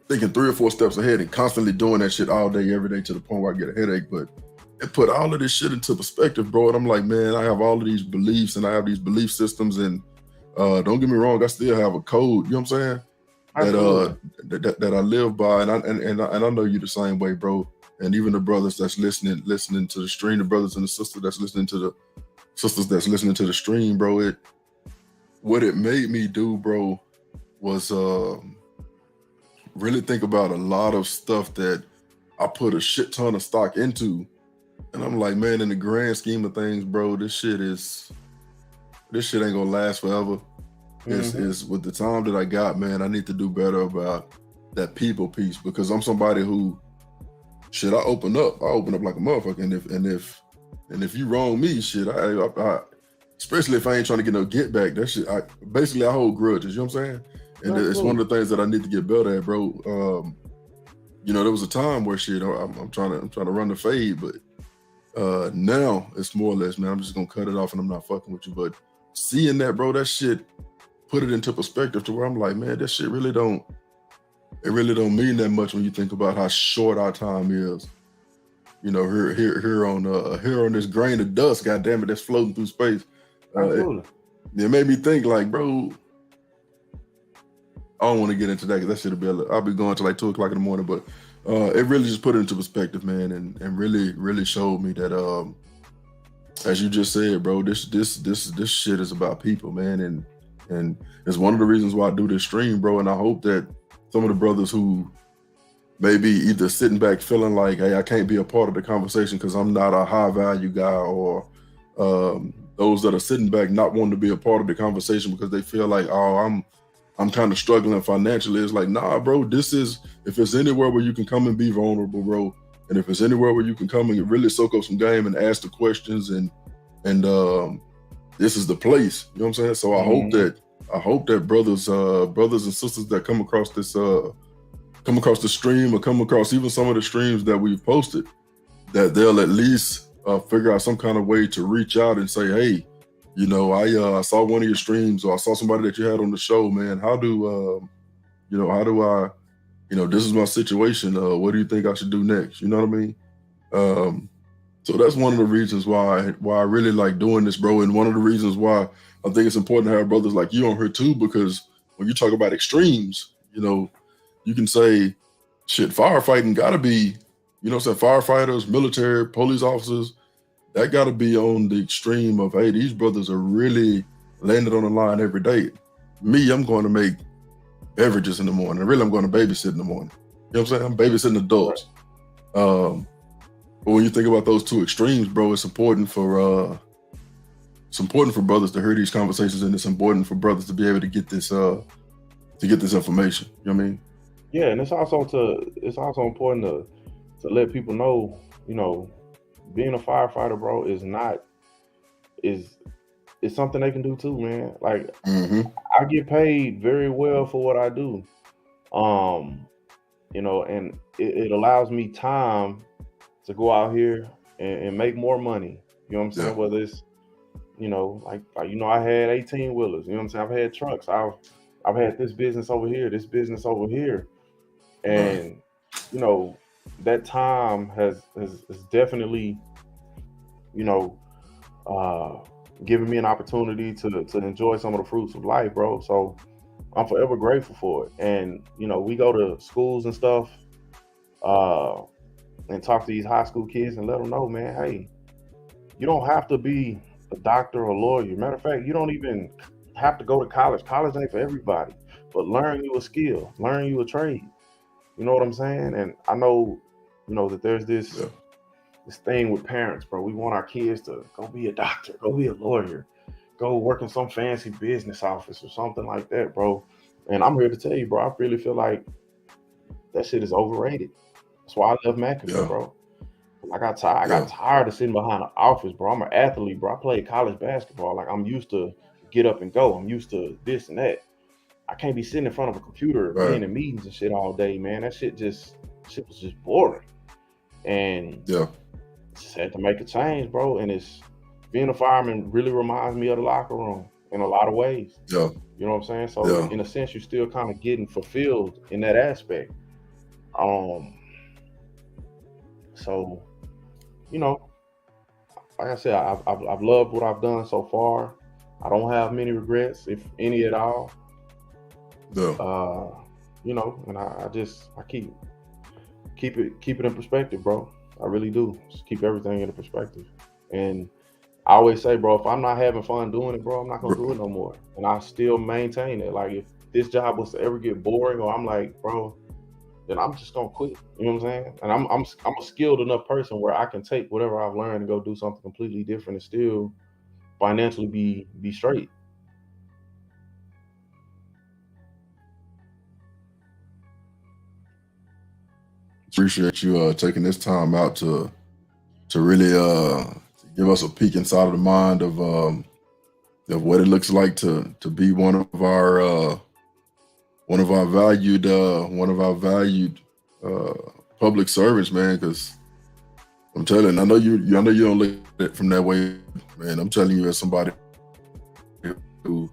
[SPEAKER 1] 3 or 4 steps ahead and constantly doing that shit all day, every day, to the point where I get a headache. But it put all of this shit into perspective, bro. And I'm like, man, I have all of these beliefs and I have these belief systems, and don't get me wrong, I still have a code, you know what I'm saying? That I live by, and I know you the same way, bro. And even the brothers that's listening to the stream, the brothers and the sisters that's listening to the stream, bro. What it made me do, bro, was really think about a lot of stuff that I put a shit ton of stock into. And I'm like, man, in the grand scheme of things, bro, this shit ain't gonna last forever. It's with the time that I got, man, I need to do better about that people piece, because I'm somebody who, shit, I open up like a motherfucker. And if you wrong me, shit, I especially if I ain't trying to get no get back, that shit, I hold grudges, you know what I'm saying? And it's one of the things that I need to get better at, bro. There was a time where shit, I'm trying to run the fade, but now it's more or less, man, I'm just gonna cut it off and I'm not fucking with you. But seeing that, bro, that shit put it into perspective to where I'm like, man, that shit really don't mean that much when you think about how short our time is. Here on this grain of dust, goddamn it, that's floating through space. It made me think, like, bro, I don't want to get into that because that should be. I'll be going to like 2 o'clock in the morning, but it really just put it into perspective, man, and really showed me that, as you just said, bro, this shit is about people, man, and it's one of the reasons why I do this stream, bro. And I hope that some of the brothers who maybe either sitting back feeling like, hey, I can't be a part of the conversation because I'm not a high value guy, or those that are sitting back not wanting to be a part of the conversation because they feel like, oh, I'm kind of struggling financially. It's like, nah, bro, if it's anywhere where you can come and be vulnerable, bro, and if it's anywhere where you can come and really soak up some game and ask the questions, and this is the place, you know what I'm saying? So I hope that brothers and sisters that come across the stream, or come across even some of the streams that we've posted, that they'll at least figure out some kind of way to reach out and say, hey, I saw one of your streams, or I saw somebody that you had on the show, man. How do I, this is my situation. What do you think I should do next? You know what I mean? So that's one of the reasons why I really like doing this, bro. And one of the reasons why I think it's important to have brothers like you on here too, because when you talk about extremes, you can say, shit, firefighting gotta be, firefighters, military, police officers, that gotta be on the extreme of, hey, these brothers are really landing on the line every day. Me, I'm going to make beverages in the morning. Really, I'm going to babysit in the morning. You know what I'm saying? I'm babysitting adults. But when you think about those two extremes, bro, it's important for brothers to hear these conversations, and it's important for brothers to be able to get this information. You know what I mean?
[SPEAKER 3] Yeah, and it's also important to let people know, being a firefighter, bro, is something they can do too, man. Like, I get paid very well for what I do. And it allows me time to go out here and make more money. You know what I'm saying? Yeah. Whether it's, I had 18 wheelers, you know what I'm saying? I've had trucks. I've had this business over here, and that time has definitely, given me an opportunity to enjoy some of the fruits of life, bro. So I'm forever grateful for it. And we go to schools and stuff, and talk to these high school kids and let them know, man, hey, you don't have to be a doctor or a lawyer. Matter of fact, you don't even have to go to college. College ain't for everybody, but learn you a skill, learn you a trade. You know what I'm saying? And I know, that there's this thing with parents, bro. We want our kids to go be a doctor, go be a lawyer, go work in some fancy business office or something like that, bro. And I'm here to tell you, bro, I really feel like that shit is overrated. That's why I left McAfee, bro. I got tired of sitting behind an office, bro. I'm an athlete, bro. I played college basketball. Like, I'm used to get up and go. I'm used to this and that. I can't be sitting in front of a computer, being in meetings and shit all day, man. That shit was just boring. And just had to make a change, bro. And being a fireman really reminds me of the locker room in a lot of ways.
[SPEAKER 1] Yeah.
[SPEAKER 3] You know what I'm saying? So in a sense, you're still kind of getting fulfilled in that aspect. So, like I said, I've loved what I've done so far. I don't have many regrets, if any at all. And I keep it in perspective, bro. I really do. Just keep everything in perspective. And I always say, bro, if I'm not having fun doing it, bro, I'm not gonna do it no more. And I still maintain it. Like, if this job was to ever get boring, or I'm like, bro, then I'm just gonna quit. You know what I'm saying? And I'm a skilled enough person where I can take whatever I've learned and go do something completely different and still financially be straight.
[SPEAKER 1] Appreciate you taking this time out to really give us a peek inside of the mind of what it looks like to be one of our valued public servants, man. Because I'm telling, I know you don't look at it from that way, man. I'm telling you, as somebody who,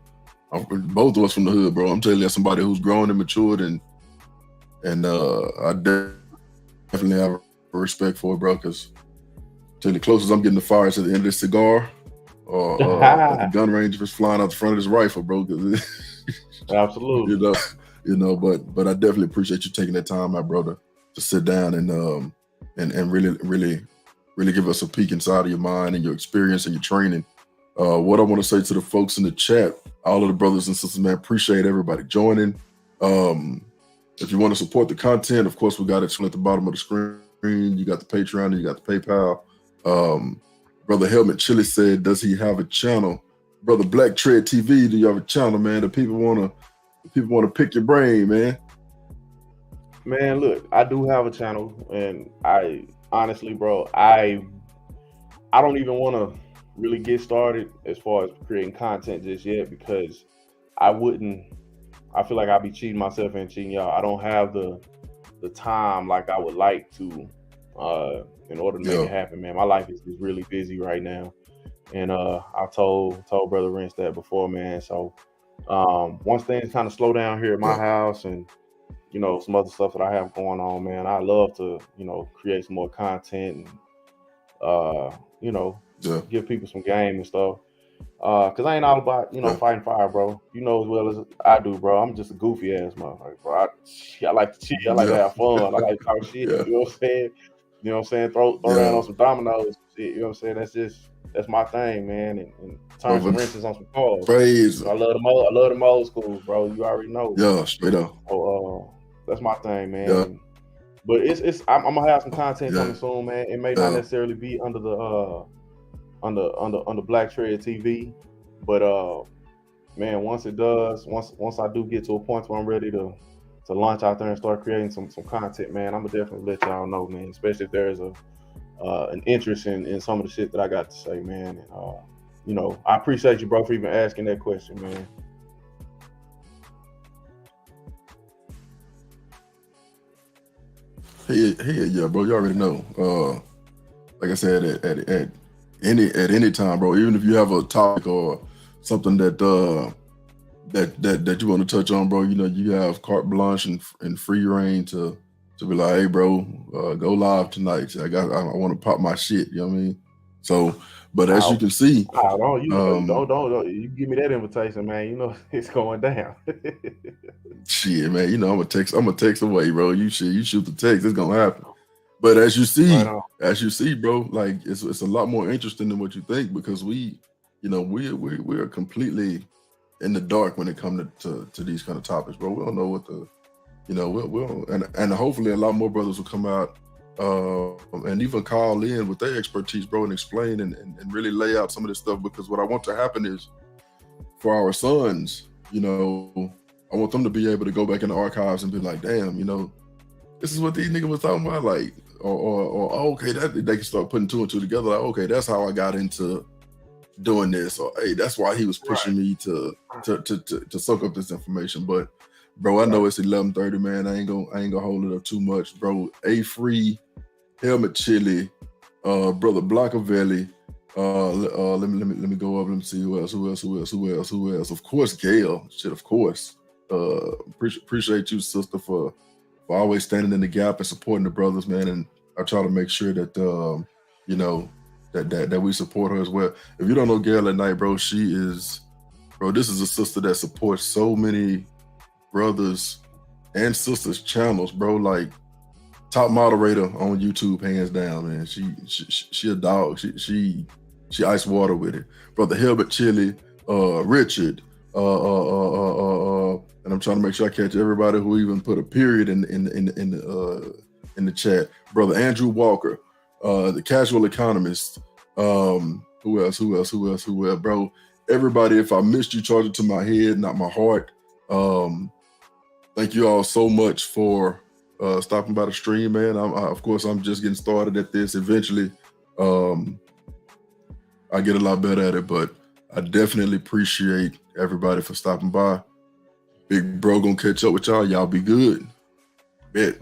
[SPEAKER 1] both of us from the hood, bro. I'm telling you, as somebody who's grown and matured, and I definitely have respect for it, bro. Because the closest I'm getting to fire is at the end of this cigar, or at the gun range if it's flying out the front of this rifle, bro.
[SPEAKER 3] Absolutely.
[SPEAKER 1] But I definitely appreciate you taking that time out, brother, to sit down and really give us a peek inside of your mind and your experience and your training. What I want to say to the folks in the chat, all of the brothers and sisters, man, appreciate everybody joining. If you want to support the content, of course, we got it at the bottom of the screen. You got the Patreon and you got the PayPal. Brother Helmet Chili said, does he have a channel? Brother Black Tread TV, do you have a channel, man? The people want to pick your brain, man.
[SPEAKER 3] Man, look, I do have a channel, and I honestly, bro, I don't even want to really get started as far as creating content just yet, because I feel like I'd be cheating myself and cheating y'all. I don't have the time like I would like to in order to make it happen, man. My life is really busy right now. And I told Brother Rents that before, man. So once things kind of slow down here at my house, and some other stuff that I have going on, man, I love to create some more content and give people some game and stuff. Cause I ain't all about fighting fire, bro. You know as well as I do, bro. I'm just a goofy ass motherfucker, bro. I like to chill. I like to have fun. I like to talk shit. You know what I'm saying? You know what I'm saying? Throw down on some dominoes. Shit, you know what I'm saying? That's my thing, man. And turn some wrenches on some cars. I love them old school, bro. You already know.
[SPEAKER 1] Yeah, straight up.
[SPEAKER 3] So that's my thing, man. Yeah. But I'm gonna have some content coming soon, man. It may not necessarily be under the under Black Tread TV, but man, once it does, once I do get to a point where I'm ready to launch out there and start creating some content, man, I'm gonna definitely let y'all know, man. Especially if there's an interest in some of the shit that I got to say, man. And I appreciate you, bro, for even asking that question, man.
[SPEAKER 1] Hey, yeah, bro. You already know. Like I said, at any time, bro. Even if you have a topic or something that you want to touch on, bro. You have carte blanche and free reign to be like, hey, bro, go live tonight. I want to pop my shit. You know what I mean? So, but as you can see,
[SPEAKER 3] don't you give me that invitation, man. It's going down.
[SPEAKER 1] Shit, man. I'm a text away, bro. You shoot the text, it's gonna happen. But as you see, bro, like it's a lot more interesting than what you think, because we are completely in the dark when it comes to these kind of topics, bro. We don't know you know, we'll and hopefully a lot more brothers will come out and even call in with their expertise, bro, and explain and really lay out some of this stuff, because what I want to happen is for our sons, you know, I want them to be able to go back in the archives and be like, damn, you know, this is what these niggas was talking about, like, or okay, that they can start putting two and two together, like, okay, that's how I got into doing this, or hey, that's why he was pushing me to soak up this information. But bro, I know it's 11:30, man. I ain't gonna hold it up too much, bro. A-Free, Helmet Chili, brother Blockavelli. Let me go up. Let me see who else. Of course, Gail. Shit, of course. Appreciate you, sister, for always standing in the gap and supporting the brothers, man. And I try to make sure that you know, that we support her as well. If you don't know Gail at night, bro, this is a sister that supports so many brothers and sisters channels, bro. Like, top moderator on YouTube, hands down, man. She a dog. She ice water with it. Brother Hilbert Chili, Richard, and I'm trying to make sure I catch everybody who even put a period in the chat. Brother Andrew Walker, the Casual Economist. Who else, bro? Everybody, if I missed you, charge it to my head, not my heart. Thank you all so much for stopping by the stream, man. Of course, I'm just getting started at this. Eventually, I get a lot better at it, but I definitely appreciate everybody for stopping by. Big bro gonna catch up with y'all. Y'all be good. Bet.